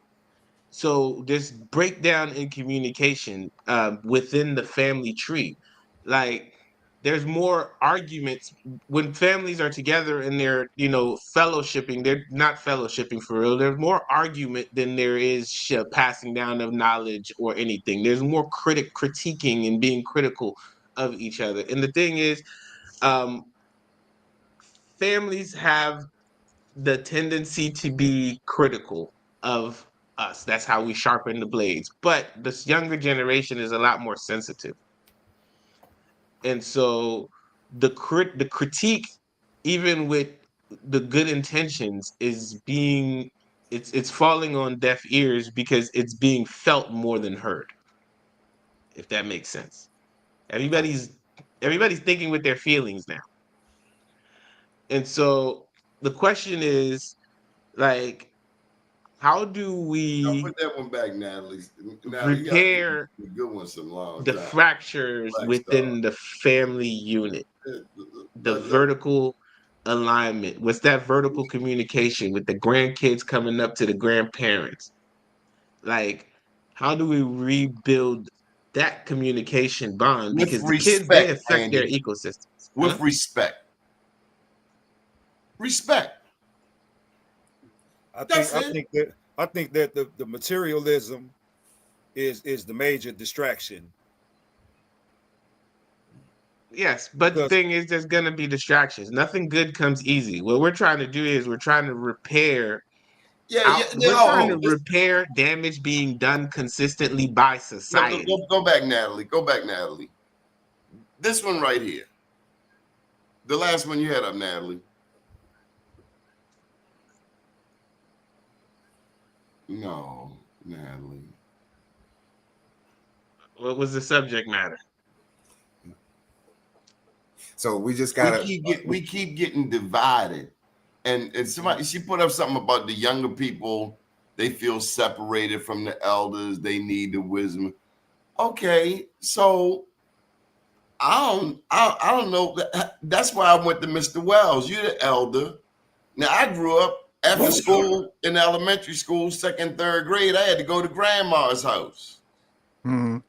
So there's breakdown in communication within the family tree. Like, there's more arguments when families are together and they're, fellowshipping. They're not fellowshipping for real. There's more argument than there is passing down of knowledge or anything. There's more critiquing and being critical of each other. And the thing is, families have the tendency to be critical of us. That's how we sharpen the blades. But this younger generation is a lot more sensitive. And so the critique, even with the good intentions, is it's falling on deaf ears, because it's being felt more than heard. If that makes sense. Everybody's thinking with their feelings now. And so the question is, like, how do we put that one back, Natalie? repair the good one some long the time. fractures within the family unit, the vertical alignment? What's that vertical communication with the grandkids coming up to the grandparents? Like, how do we rebuild that communication bond? With Because the kids, respect, they affect Andy. their ecosystems. With respect. respect. I That's it. think that the materialism is the major distraction. Yes, but the Because thing is, there's gonna be distractions. Nothing good comes easy. What we're trying to do is we're trying to repair Yeah, yeah. out. We're trying to No, repair damage being done consistently by no, society. go back, Natalie. Go back, Natalie. This one right here. The last one you had up, Natalie. No, Natalie. What was the subject matter? So we just gotta. We keep getting divided. And somebody, she put up something about the younger people. They feel separated from the elders. They need the wisdom. Okay, so I don't know. That's why I went to Mr. Wells. You're the elder. Now I grew up after school in elementary school, second, third grade. I had to go to grandma's house. Mhm.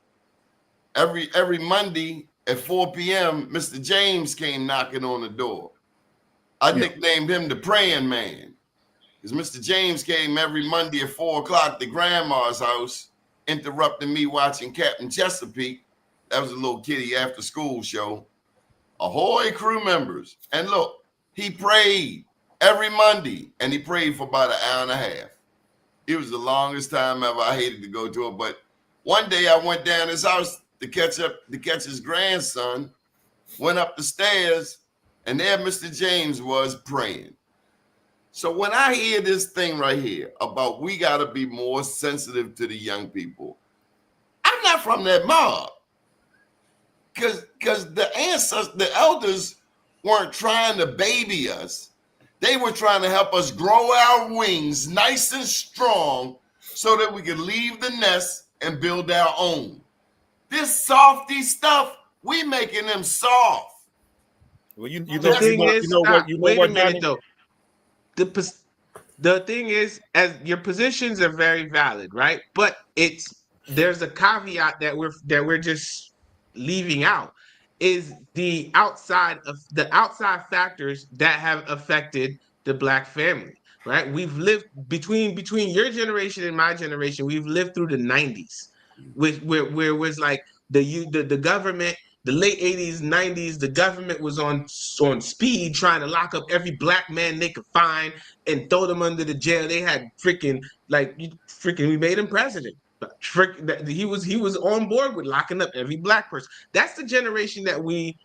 Every Monday at 4 p.m., Mr. James came knocking on the door. I nicknamed him the praying man because Mr. James came every Monday at 4 o'clock to grandma's house, interrupting me watching Captain Chesapeake. That was a little kiddie after school show. Ahoy, crew members. And look, he prayed every Monday, and he prayed for about an hour and a half. It was the longest time ever. I hated to go to it, but one day I went down his house to catch his grandson, went up the stairs, and there Mr. James was praying. So when I hear this thing right here about we got to be more sensitive to the young people, I'm not from that mob. Because the elders weren't trying to baby us. They were trying to help us grow our wings nice and strong so that we could leave the nest and build our own. This softy stuff, we making them soft. well, you The know thing is, stop. you know Wait a what, minute Johnny? though. The thing is, as your positions are very valid, right? But there's a caveat that we're just leaving out is the outside factors that have affected the black family, right? We've lived between your generation and my generation. We've lived through the 90s, where it was like the government. The late 80s, 90s, the government was on speed trying to lock up every black man they could find and throw them under the jail. They had we made him president. He was on board with locking up every black person. That's the generation that we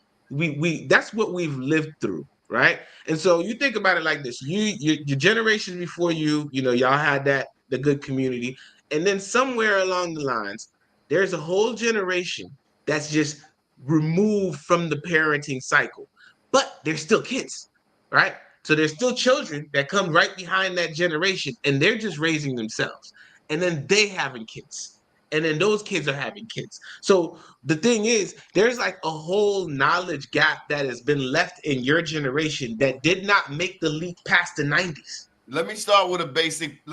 that's what we've lived through, right? And so you think about it like this: your generations before you know, y'all had the good community, and then somewhere along the lines, there's a whole generation that's just removed from the parenting cycle, but they're still kids, right? So there's still children that come right behind that generation, and they're just raising themselves, and then they having kids, and then those kids are having kids. So the thing is, there's like a whole knowledge gap that has been left in your generation that did not make the leap past the 90s. Let me start with a basic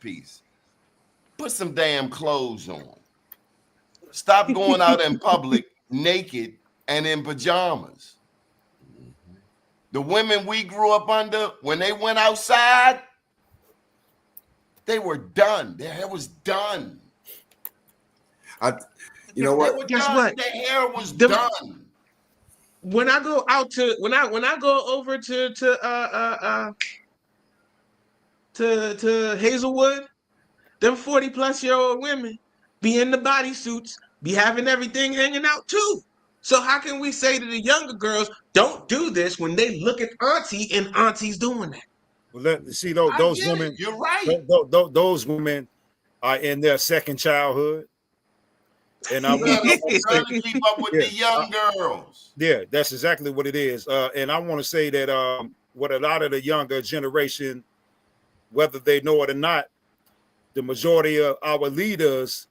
piece. Put some damn clothes on. Stop going out in public naked and in pajamas. The women we grew up under, when they went outside, they were done. Their hair was done. You know what? Guess what? Their hair was done. When I go out to when I go over to Hazelwood, them 40-plus-year-old women be in the bodysuits, be having everything hanging out too. So how can we say to the younger girls, don't do this when they look at auntie and auntie's doing that? Well, those women. You're right. Those women are in their second childhood, and I trying to keep up with the young girls. Yeah, that's exactly what it is. And I want to say that what a lot of the younger generation, whether they know it or not, the majority of our leaders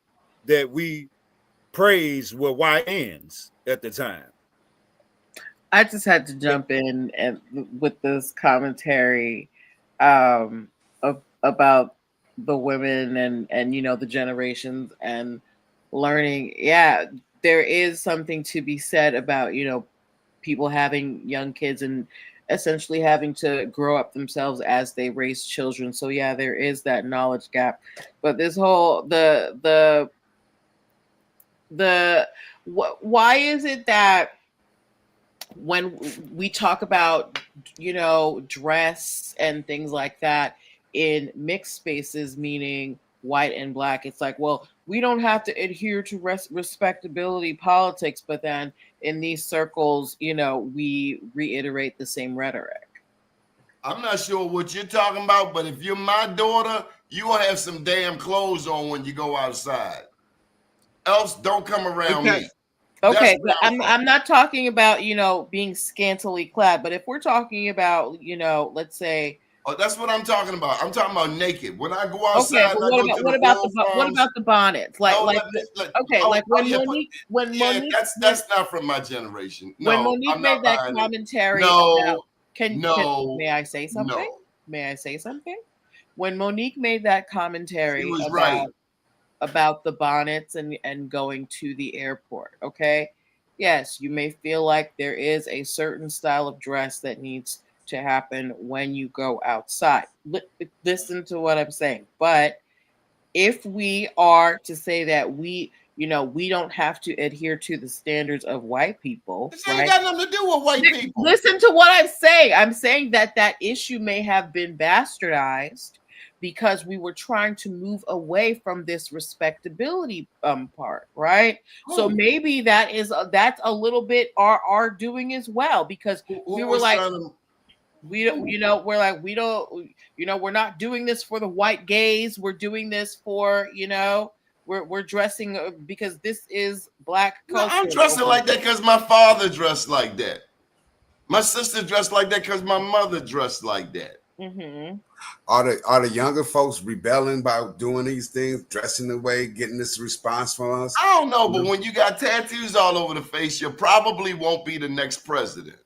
that we praise were YNs at the time. I just had to jump in and with this commentary about the women and you know, the generations and learning. Yeah, there is something to be said about, you know, people having young kids and essentially having to grow up themselves as they raise children. So yeah, there is that knowledge gap. But this whole why is it that when we talk about, dress and things like that in mixed spaces, meaning white and black, it's like, well, we don't have to adhere to respectability politics, but then in these circles, we reiterate the same rhetoric. I'm not sure what you're talking about, but if you're my daughter, you gonna have some damn clothes on when you go outside. Else, don't come around me. Okay, but I'm not talking about, being scantily clad, but if we're talking about, let's say. Oh, that's what I'm talking about. I'm talking about naked. When I go outside, Okay, but what about the bonnets? Like, Monique, that's not from my generation. No, when Monique made that commentary about, may I say something? No. May I say something? When Monique made that commentary She was right about the bonnets and going to the airport, okay? Yes, you may feel like there is a certain style of dress that needs to happen when you go outside. Listen to what I'm saying. But if we are to say that we don't have to adhere to the standards of white people, this ain't got nothing to do with white people. Listen to what I'm saying. I'm saying that issue may have been bastardized because we were trying to move away from this respectability part, right? So maybe that's a little bit our doing as well, because we were like, we're not doing this for the white gays. We're doing this for, we're dressing because this is black culture. No, I'm dressing like that because my father dressed like that. My sister dressed like that because my mother dressed like that. Mm-hmm. Are the younger folks rebelling by doing these things, dressing the way, getting this response from us? I don't know, but when you got tattoos all over the face, you probably won't be the next president.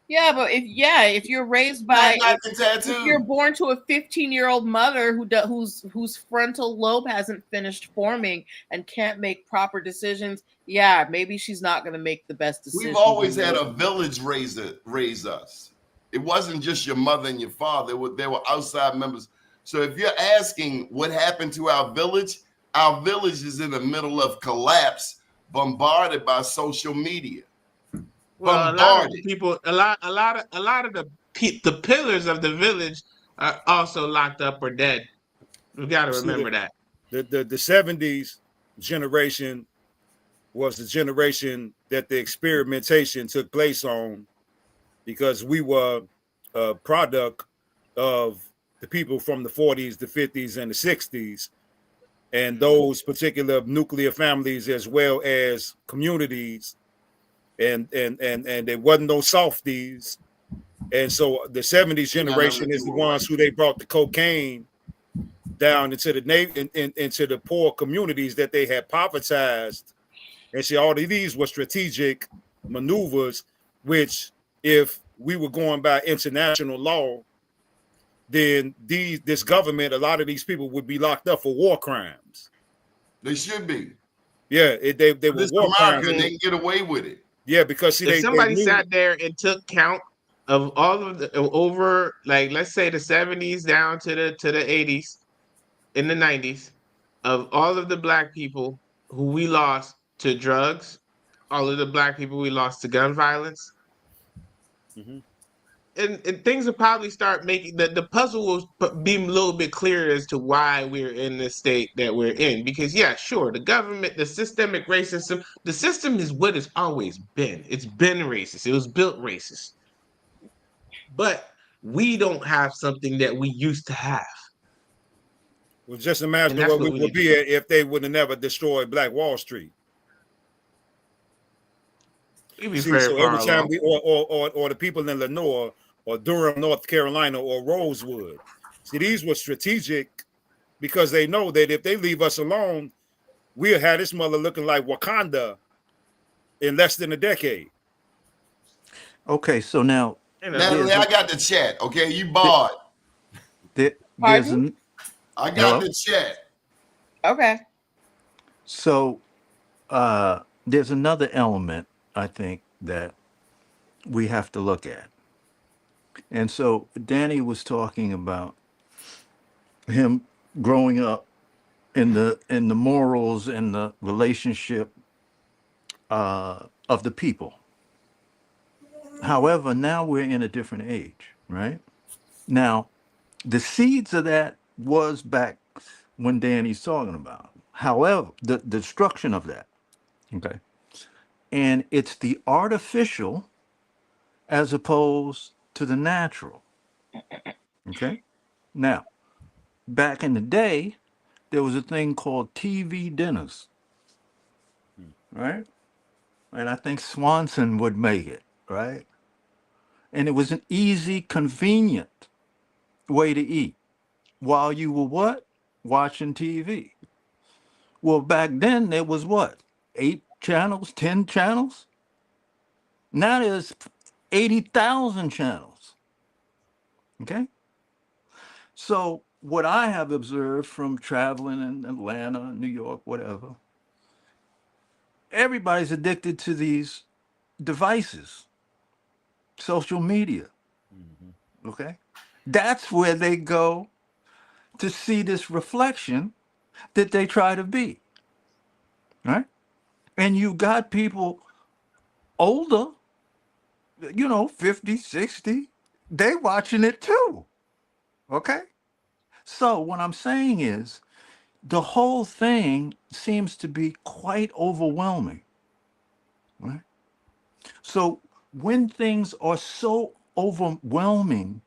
Yeah, but if you're raised by, if you're born to a 15-year-old mother whose frontal lobe hasn't finished forming and can't make proper decisions, yeah, maybe she's not going to make the best decisions. We've always had a village raise us. It wasn't just your mother and your father. They were outside members. So if you're asking what happened to our village is in the middle of collapse, bombarded by social media. Well, a lot of people, a lot of the pillars of the village are also locked up or dead. We got to remember that. The 70s generation was the generation that the experimentation took place on, because we were a product of the people from the 40s, the 50s, and the 60s, and those particular nuclear families, as well as communities, and there wasn't no softies. And so the 70s generation is the ones who they brought the cocaine down into the poor communities that they had povertized. And see, all of these were strategic maneuvers, which, if we were going by international law, then this government, a lot of these people would be locked up for war crimes. They should be. Yeah, they were war crimes. They can get away with it. Yeah, because see, if somebody sat there and took count of all of the over, like, let's say the 70s down to the 80s, in the 90s, of all of the black people who we lost to drugs, all of the black people we lost to gun violence, and things will probably start making the puzzle will be a little bit clearer as to why we're in the state that we're in. Because yeah, sure, the government, the systemic racism, the system is what it's always been. It's been racist. It was built racist. But we don't have something that we used to have. Well, just imagine what we would be if they would have never destroyed Black Wall Street. See, so every time or the people in Lenore or Durham, North Carolina, or Rosewood, see, these were strategic because they know that if they leave us alone, we'll have this mother looking like Wakanda in less than a decade. Okay, so now, Natalie, I got the chat. Okay, you barred. I got the chat. Okay. So there's another element, I think, that we have to look at. And so Danny was talking about him growing up in the morals and the relationship of the people. However, now we're in a different age, right? Now, the seeds of that was back when Danny's talking about. However, the destruction of that, okay, and it's the artificial as opposed to the natural, okay. Now, back in the day, there was a thing called TV dinners, right? And I think Swanson would make it, right? And it was an easy, convenient way to eat while you were what? Watching TV. Well, back then there was what? 8 channels, 10 channels? Now there's 80,000 channels. Okay? So, what I have observed from traveling in Atlanta, New York, whatever, everybody's addicted to these devices, social media. Okay? That's where they go to see this reflection that they try to be. Right? And you got people older, 50, 60, they watching it too. Okay? So what I'm saying is the whole thing seems to be quite overwhelming. Right? So when things are so overwhelming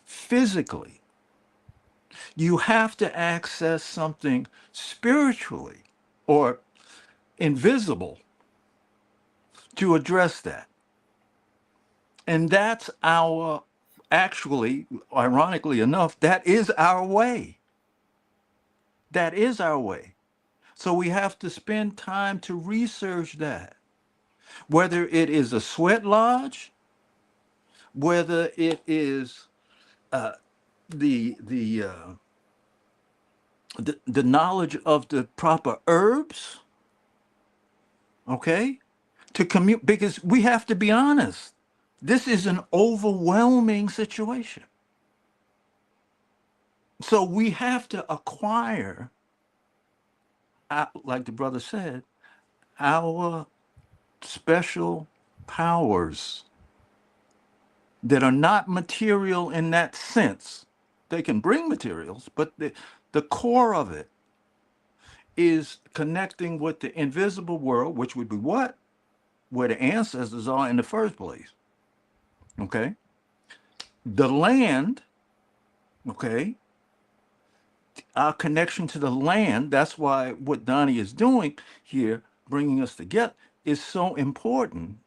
physically, you have to access something spiritually or invisible to address that. And that's our, actually, ironically enough, that is our way. That is our way. So we have to spend time to research that. Whether it is a sweat lodge, whether it is the, the, uh, the knowledge of the proper herbs, okay? To commute, because we have to be honest. This is an overwhelming situation. So we have to acquire, like the brother said, our special powers that are not material in that sense. They can bring materials, but the core of it is connecting with the invisible world, which would be what? Where the ancestors are in the first place. Okay? The land, okay? Our connection to the land, that's why what Donnie is doing here, bringing us together, is so important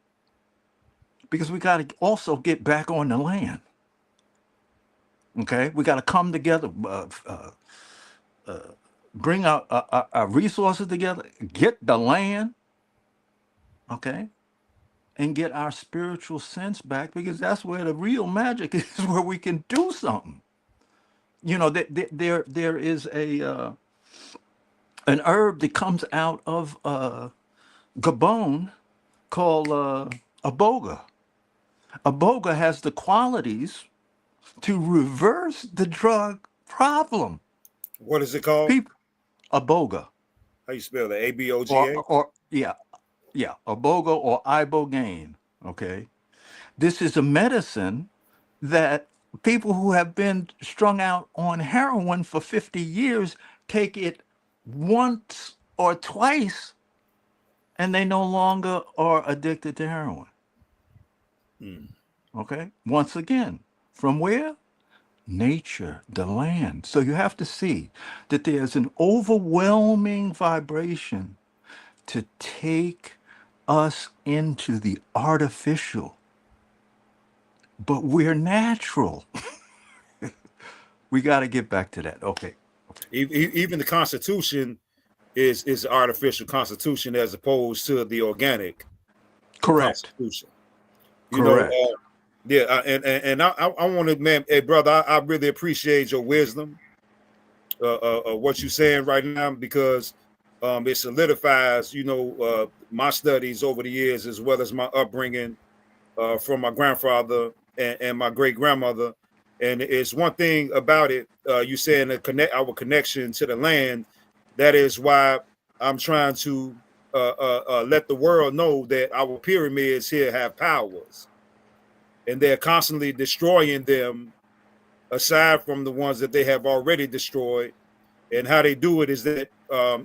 because we got to also get back on the land. Okay? We got to come together, bring our resources together, get the land, okay? And get our spiritual sense back because that's where the real magic is, where we can do something. There is an herb that comes out of Gabon called aboga. Aboga has the qualities to reverse the drug problem. What is it called? People, aboga, How you spell that? ABOGA? or yeah, aboga or ibogaine. Okay, this is a medicine that people who have been strung out on heroin for 50 years take it once or twice and they no longer are addicted to heroin. Okay, once again, from where? Nature, the land. So you have to see that there's an overwhelming vibration to take us into the artificial, but we're natural. We got to get back to that. Okay. Even the Constitution is artificial Constitution as opposed to the organic Correct. Constitution. Correct. And I wanted, man, hey brother, I really appreciate your wisdom, what you're saying right now, because it solidifies, my studies over the years as well as my upbringing from my grandfather and my great grandmother. And it's one thing about it. You saying our connection to the land. That is why I'm trying to let the world know that our pyramids here have powers, and they're constantly destroying them. Aside from the ones that they have already destroyed, and how they do it is that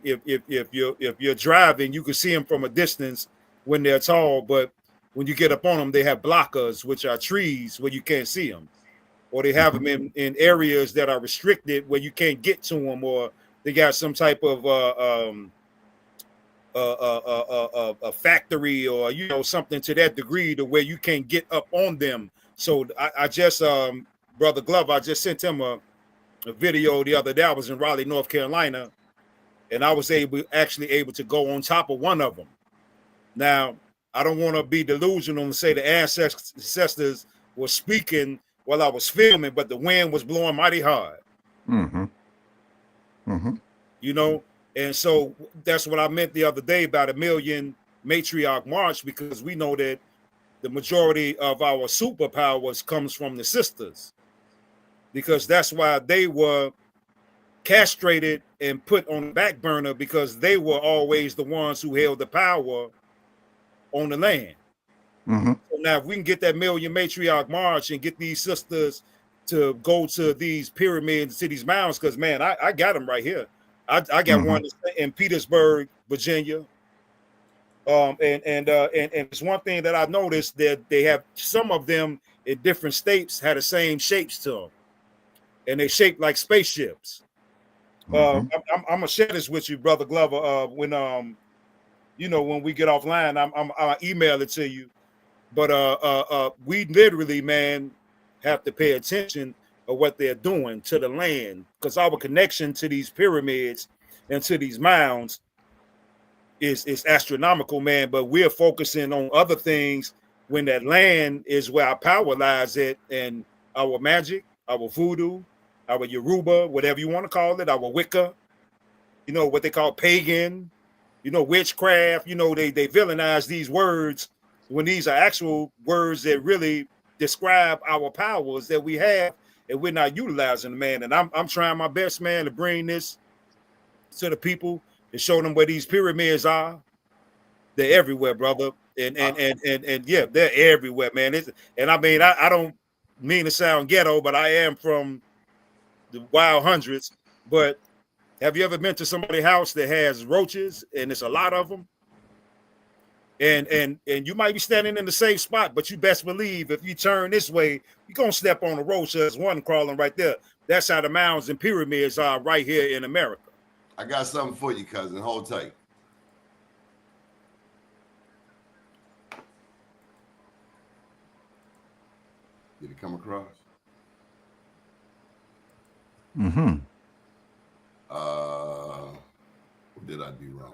if you're driving, you can see them from a distance when they're tall, but when you get up on them, they have blockers, which are trees where you can't see them, or they have them in areas that are restricted where you can't get to them, or they got some type of a factory, or something to that degree to where you can't get up on them. So I just Brother Glover, I just sent him a video the other day. I was in Raleigh, North Carolina, and I was actually able to go on top of one of them. Now, I don't want to be delusional and say the ancestors were speaking while I was filming, but the wind was blowing mighty hard. And so that's what I meant the other day about a million matriarch march, because we know that the majority of our superpowers comes from the sisters, because that's why they were castrated and put on the back burner, because they were always the ones who held the power on the land. So now if we can get that million matriarch march and get these sisters to go to these pyramids, to these mounds, because man, I got them right here. I got one in Petersburg, Virginia. And it's one thing that I noticed, that they have some of them in different states had the same shapes to them, and they shaped like spaceships. I'm gonna share this with you, Brother Glover. When we get offline, I'll email it to you. But we literally, man, have to pay attention of what they're doing to the land, because our connection to these pyramids and to these mounds is astronomical, man. But we're focusing on other things when that land is where our power lies at, and our magic, our voodoo, our Yoruba, whatever you want to call it, our Wicca, what they call pagan, witchcraft. They villainize these words when these are actual words that really describe our powers that we have, and we're not utilizing them, man. And I'm trying my best, man, to bring this to the people and show them where these pyramids are. They're everywhere, brother. And yeah, they're everywhere, man. I don't mean to sound ghetto, but I am from the wild hundreds. But have you ever been to somebody's house that has roaches, and it's a lot of them? And you might be standing in the same spot, but you best believe if you turn this way, you're gonna step on a roach. There's one crawling right there. That's how the mounds and pyramids are right here in America. I got something for you, cousin. Hold tight. Did it come across? What did I do wrong?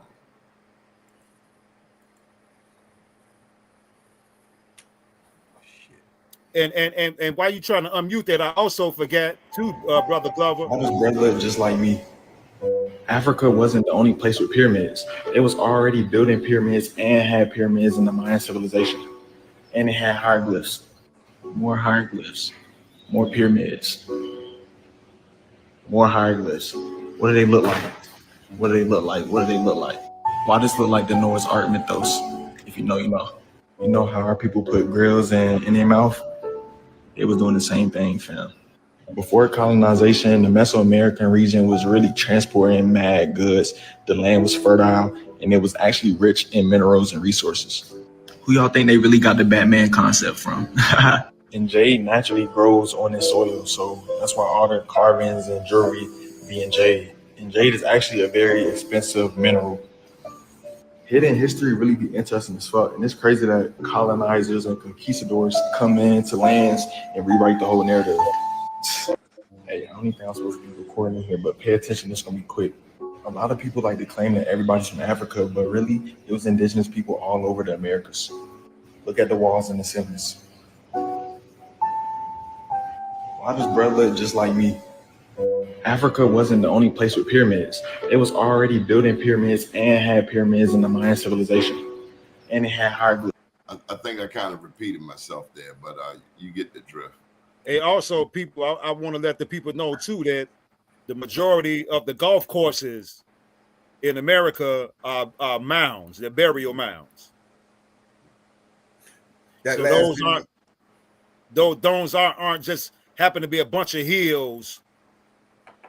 And while you trying to unmute that, I also forgot too, Brother Glover. I was bred just like me. Africa wasn't the only place with pyramids. It was already building pyramids and had pyramids in the Mayan civilization. And it had hieroglyphs, more pyramids, more hieroglyphs. What do they look like? What do they look like? What do they look like? Why does this look like the Noah's Ark mythos? If you know, you know. You know how our people put grills in their mouth? They was doing the same thing, fam. Before colonization, the Mesoamerican region was really transporting mad goods. The land was fertile, and it was actually rich in minerals and resources. Who y'all think they really got the Batman concept from? And jade naturally grows on this soil, so that's why all the carvings and jewelry be in jade. And jade is actually a very expensive mineral. Hidden history really be interesting as fuck, and it's crazy that colonizers and conquistadors come into lands and rewrite the whole narrative. Hey, I don't even think I'm supposed to be recording here, but pay attention, it's gonna be quick. A lot of people like to claim that everybody's from Africa, but really, it was indigenous people all over the Americas. Look at the walls and the symbols. Why does bread look just like me? Africa wasn't the only place with pyramids. It was already building pyramids and had pyramids in the Mayan civilization. And it had hieroglyphs. I think I kind of repeated myself there, but you get the drift. And also, people, I want to let the people know too that the majority of the golf courses in America are mounds. They're burial mounds. That So last those aren't just happen to be a bunch of hills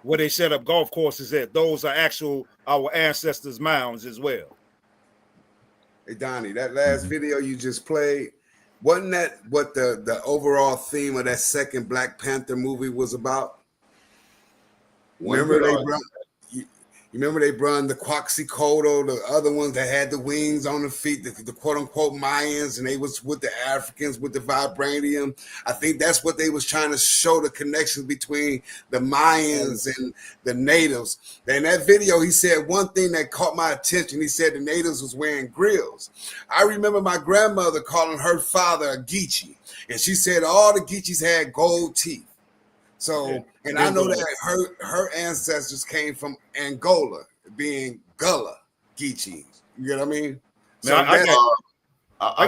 where they set up golf courses at. Those are our ancestors' mounds as well. Hey Donnie, that last video you just played, wasn't that what the overall theme of that second Black Panther movie was about? Remember you remember they brought the Quetzalcoatl, the other ones that had the wings on the feet, the quote unquote Mayans, and they was with the Africans with the vibranium. I think that's what they was trying to show, the connections between the Mayans and the natives. And in that video, he said one thing that caught my attention. He said the natives was wearing grills. I remember my grandmother calling her father a Geechee, and she said all the Geechees had gold teeth. So, and I know that her ancestors came from Angola, being Gullah Geechee. You know what I mean? So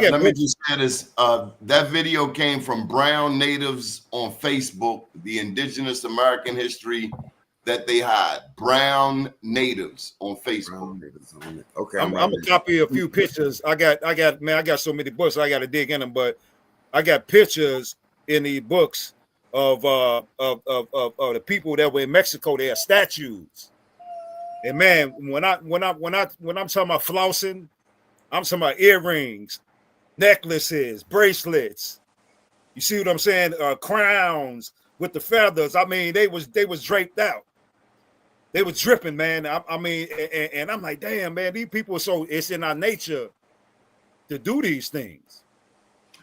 let me just say this. That video came from brown natives on Facebook, the Indigenous American history that they had. Brown natives on Facebook. Okay, I'm gonna copy a few pictures. I got so many books I got to dig in them, but I got pictures in the books of the people that were in Mexico. They are statues, and man, when I'm talking about flossing, I'm talking about earrings, necklaces, bracelets. You see what I'm saying? Crowns with the feathers. I mean, they was draped out. They was dripping, man. I mean, and I'm like, damn, man, these people are so. It's in our nature to do these things.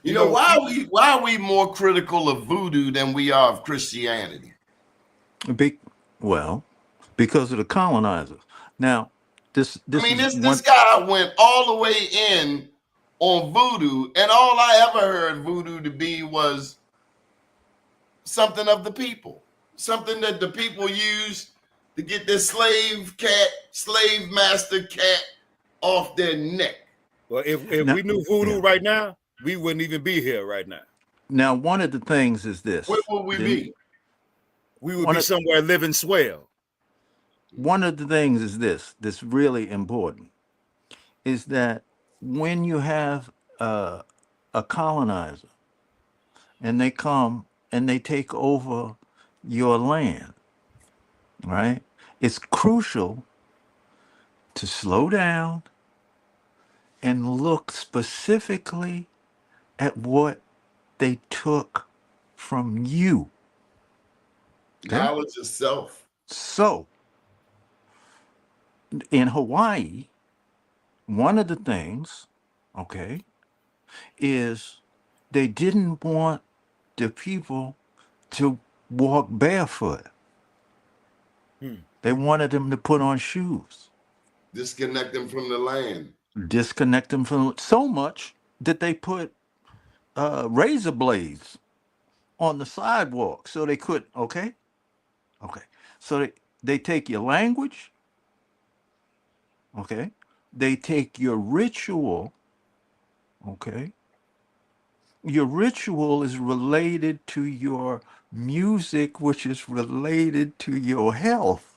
You know, why are we more critical of voodoo than we are of Christianity? Because of the colonizers. Now, this guy went all the way in on voodoo, and all I ever heard voodoo to be was something of the people, something that the people used to get their slave master cat off their neck. Well, if we knew voodoo right now, we wouldn't even be here right now. Now, one of the things is this. Where would we be? We would be somewhere living swell. One of the things is this really important, is that when you have a colonizer and they come and they take over your land, right? It's crucial to slow down and look specifically at what they took from you. Okay? Knowledge of self. So, in Hawaii, one of the things, is they didn't want the people to walk barefoot. They wanted them to put on shoes. Disconnect them from the land. Disconnect them from so much that they put razor blades on the sidewalk so they could, so they take your language, they take your ritual, your ritual is related to your music, which is related to your health,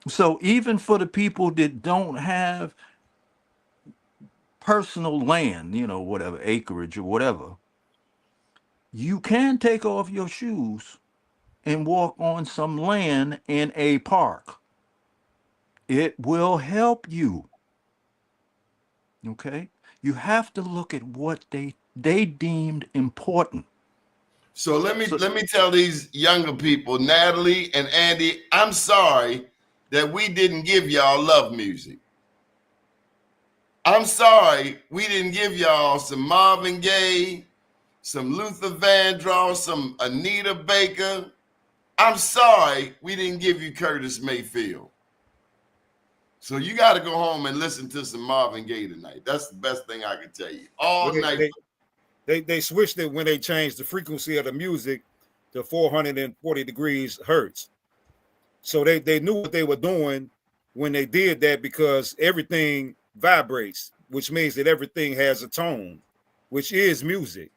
so even for the people that don't have personal land, whatever, acreage or whatever, you can take off your shoes and walk on some land in a park. It will help you. You have to look at what they deemed important. So let me tell these younger people, Natalie and Andy, I'm sorry that we didn't give y'all love music. I'm sorry we didn't give y'all some Marvin Gaye, some Luther Vandross, some Anita Baker. I'm sorry we didn't give you Curtis Mayfield. So you got to go home and listen to some Marvin Gaye tonight. That's the best thing I can tell you. All night. They switched it when they changed the frequency of the music to 440 degrees hertz. So they knew what they were doing when they did that, because everything vibrates. which means that everything has a tone, which is music.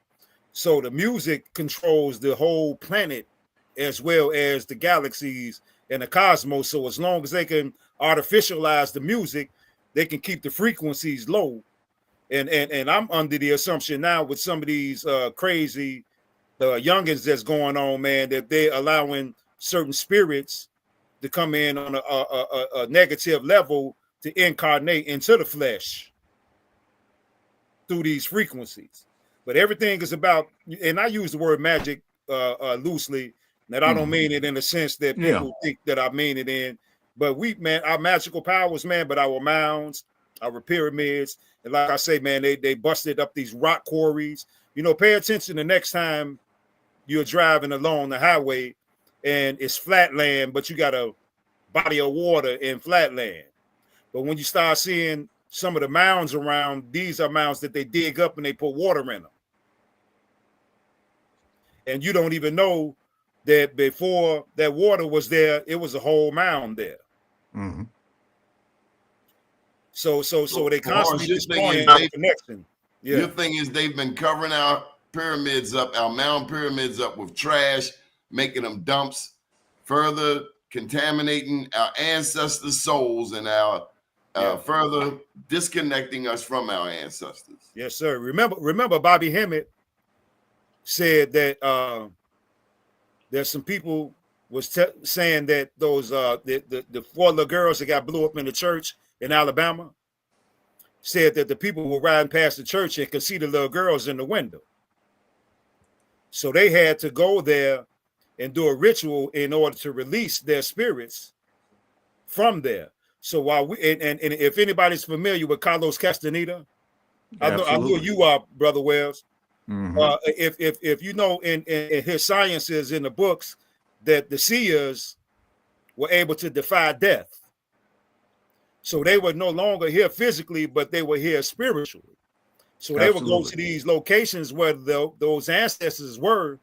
So the music controls the whole planet as well as the galaxies and the cosmos. So as long as they can artificialize the music, they can keep the frequencies low. And I'm under the assumption now with some of these crazy youngins that's going on, man, that they're allowing certain spirits to come in on a negative level to incarnate into the flesh through these frequencies. But everything is about, and I use the word magic loosely, that I don't mean it in the sense that people think that I mean it in. But we, man, our magical powers, man, but our mounds, our pyramids, and like I say, man, they busted up these rock quarries. You know, pay attention the next time you're driving along the highway and it's flat land, but you got a body of water in flat land. But when you start seeing some of the mounds around, these are mounds that they dig up and they put water in them. And you don't even know that before that water was there, it was a whole mound there. Mm-hmm. So they constantly destroying our connection. Yeah. Your thing is they've been covering our pyramids up, our mound pyramids up with trash, making them dumps, further contaminating our ancestors' souls and our further disconnecting us from our ancestors. Yes, sir. Remember Bobby Hemmett said that there's some people was saying that those the 4 little girls that got blew up in the church in Alabama said that the people were riding past the church and could see the little girls in the window. So they had to go there and do a ritual in order to release their spirits from there. So while we and if anybody's familiar with Carlos Castaneda, I know you are, Brother Wells. Mm-hmm. If you know in his sciences in the books that the seers were able to defy death. So they were no longer here physically, but they were here spiritually. So they would go to these locations where those ancestors were.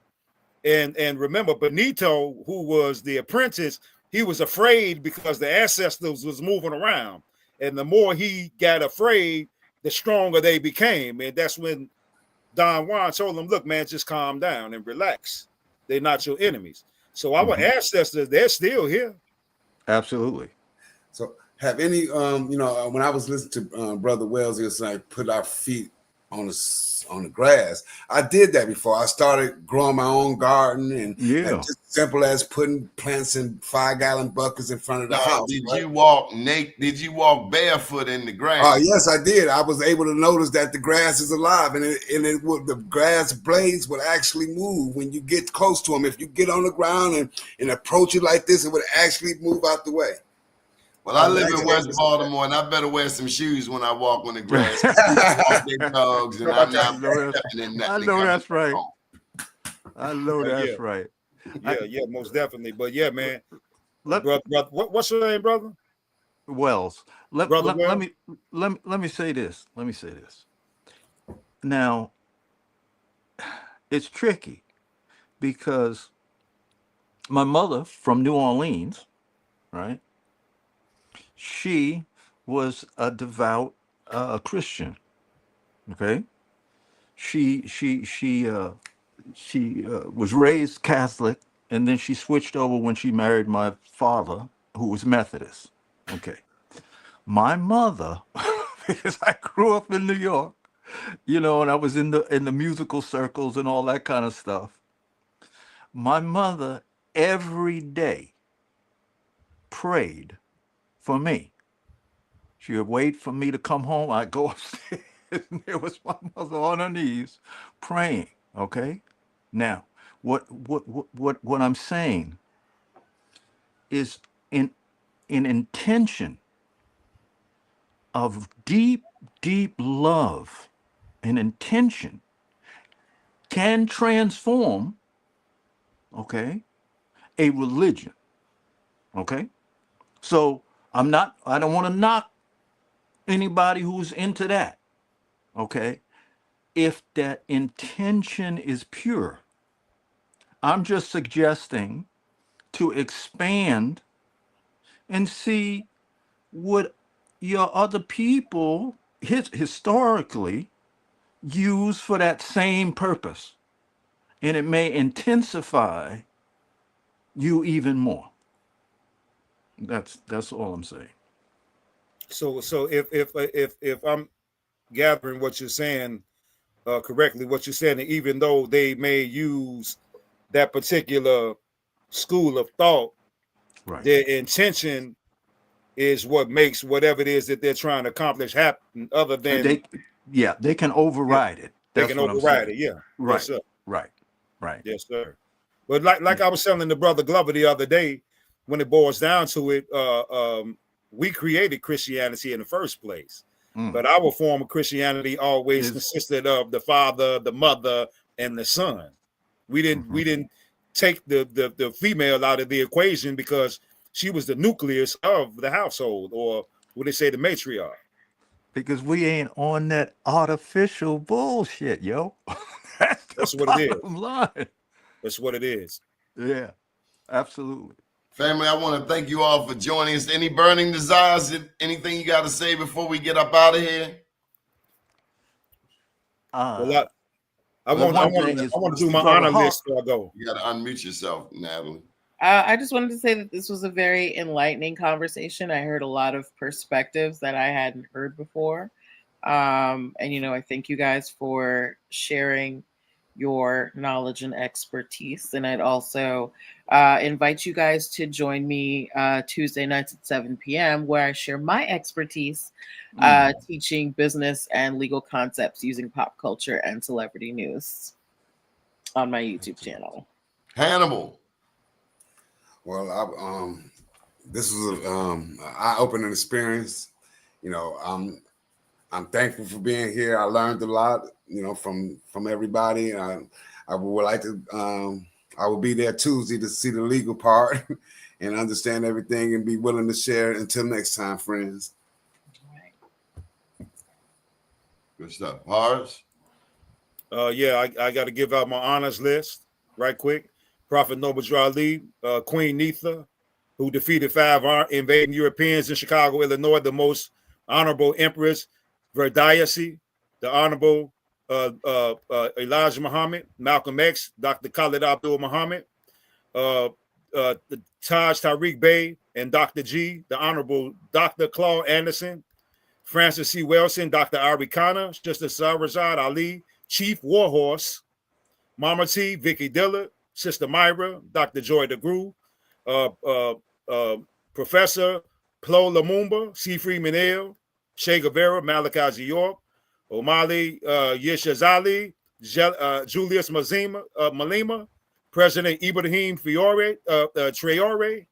And remember, Benito, who was the apprentice, he was afraid because the ancestors was moving around. And the more he got afraid, the stronger they became. And that's when Don Juan told him, look, man, just calm down and relax. They're not your enemies. So our ancestors, they're still here. Absolutely. So have any, when I was listening to Brother Wells, he was like, put our feet on the grass. I did that before. I started growing my own garden and just simple as putting plants in 5-gallon buckets in front of the house. Did you walk naked? Did you walk barefoot in the grass? Yes, I did. I was able to notice that the grass is alive, and the grass blades would actually move when you get close to them. If you get on the ground and approach it like this, it would actually move out the way. Well, I live in West Baltimore, and I better wear some shoes when I walk on the grass. Dogs, and I know that's right. I know that's right. Yeah, most definitely. But yeah, man. Brother, what's your name, brother? Wells. Let me say this. Let me say this. Now, it's tricky because my mother from New Orleans, right? She was a devout Christian. Okay, she was raised Catholic, and then she switched over when she married my father, who was Methodist. Okay, my mother, because I grew up in New York, and I was in the musical circles and all that kind of stuff. My mother every day prayed for me. She would wait for me to come home. I'd go upstairs, and there was my mother on her knees praying. Okay, now what I'm saying is in intention of deep love and intention can transform, okay, a religion. Okay, so I don't want to knock anybody who's into that, okay? If that intention is pure, I'm just suggesting to expand and see what your other people historically used for that same purpose, and it may intensify you even more. That's all I'm saying. So if I'm gathering what you're saying correctly, what you're saying, that even though they may use that particular school of thought, Right. their intention is what makes whatever it is that they're trying to accomplish happen, other than They, yeah, they can override it. they That's can what I'm override saying. it. Yeah. Yes, Right. sir. Right. Right. Yes, sir. But like I was telling the brother Glover the other day, when it boils down to it, we created Christianity in the first place. Mm. But our form of Christianity always consisted of the father, the mother, and the son. We didn't take the female out of the equation because she was the nucleus of the household, or what they say, the matriarch. Because we ain't on that artificial bullshit, yo. That's the That's what it is. bottom line. That's what it is. Yeah, absolutely. Family, I want to thank you all for joining us. Any burning desires? Anything you got to say before we get up out of here? Well, I Well, want one thing is, to do my Brother honor Hawk, list before I go. You got to unmute yourself, Natalie. I just wanted to say that this was a very enlightening conversation. I heard a lot of perspectives that I hadn't heard before. And, I thank you guys for sharing your knowledge and expertise. And I'd also invite you guys to join me Tuesday nights at 7 p.m., where I share my expertise teaching business and legal concepts using pop culture and celebrity news on my YouTube channel. Hannibal. Well, this was an eye-opening experience. I'm thankful for being here. I learned a lot, from everybody. I would like to. I will be there Tuesday to see the legal part and understand everything and be willing to share. Until next time, friends. Good stuff. Horace? Yeah, I got to give out my honors list right quick. Prophet Noble Ali, Queen Neitha, who defeated 5 invading Europeans in Chicago, Illinois, the most honorable Empress Verdiasi, the honorable Elijah Muhammad, Malcolm X, Dr. Khalid Abdul Muhammad, the Taj Tariq Bey, and Dr. G, the honorable Dr. Claude Anderson, Francis C. Wilson, Dr. Ari Khanna, Sister Sarazad Ali, Chief Warhorse, Mama T, Vicky Dillard, Sister Myra, Dr. Joy DeGru, Professor Plo Lumumba, C. Freeman L, Che Guevara, Malachi York, Omali Yeshazali, Julius Malema, President Ibrahim Traore,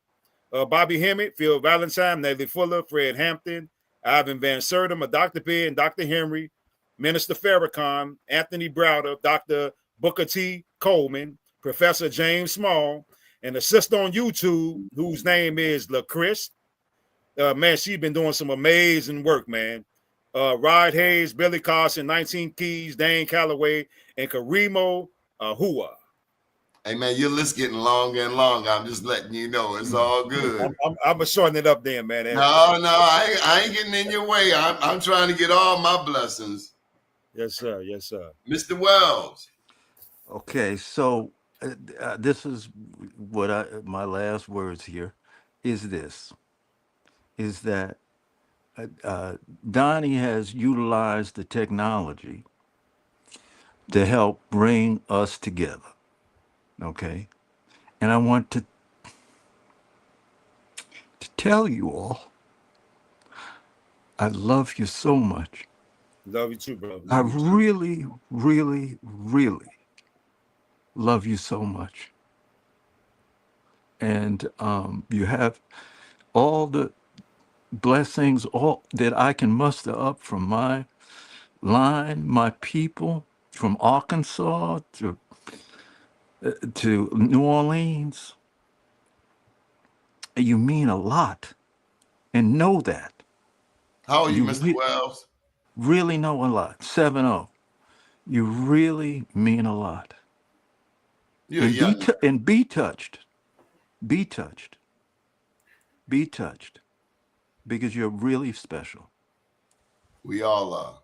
Bobby Hemmett, Phil Valentine, Nellie Fuller, Fred Hampton, Ivan Van Sertum, Dr. Beard, and Dr. Henry, Minister Farrakhan, Anthony Browder, Dr. Booker T. Coleman, Professor James Small, and a sister on YouTube whose name is LaChris. Man, she's been doing some amazing work, man. Rod Hayes, Billy Carson, 19 Keys, Dane Calloway, and Karimo Hua. Hey, man, your list getting longer and longer. I'm just letting you know. It's all good. I'm shorten it up then, man. No, I ain't getting in your way. I'm trying to get all my blessings. Yes, sir. Yes, sir. Mr. Wells. Okay, so this is what my last words here is that Donnie has utilized the technology to help bring us together. Okay, and I want to tell you all, I love you so much. Love you too, bro. I really, really, really love you so much. And you have all the blessings all that I can muster up from my line, my people, from Arkansas to New Orleans. You mean a lot, and know that. How are you, Mr. Wells? Really know a lot. 7-0. You really mean a lot. And be touched. Be touched. Be touched. Because you're really special. We all are.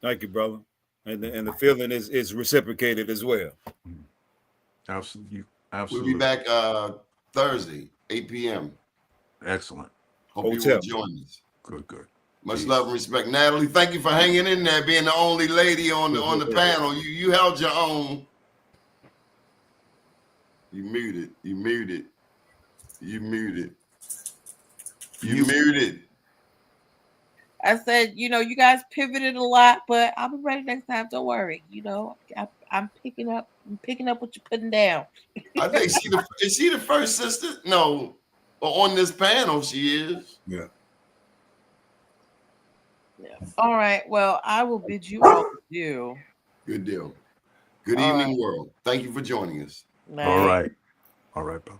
Thank you, brother. And the feeling is reciprocated as well. Absolutely. We'll Absolutely. be back Thursday, 8 p.m. Excellent. Hope you will Hotel. join us. Good, good. Much Peace. love and respect. Natalie, thank you for hanging in there, being the only lady on the panel. You held your own. You muted. You muted. You muted. You muted. I said, you guys pivoted a lot, but I'll be ready next time. Don't worry. I'm picking up what you're putting down. I think is she the first sister? No, on this panel she is. Yeah. All right. Well, I will bid you all adieu. Good deal. Good All evening, world. Thank you for joining us. All right. All right, brother.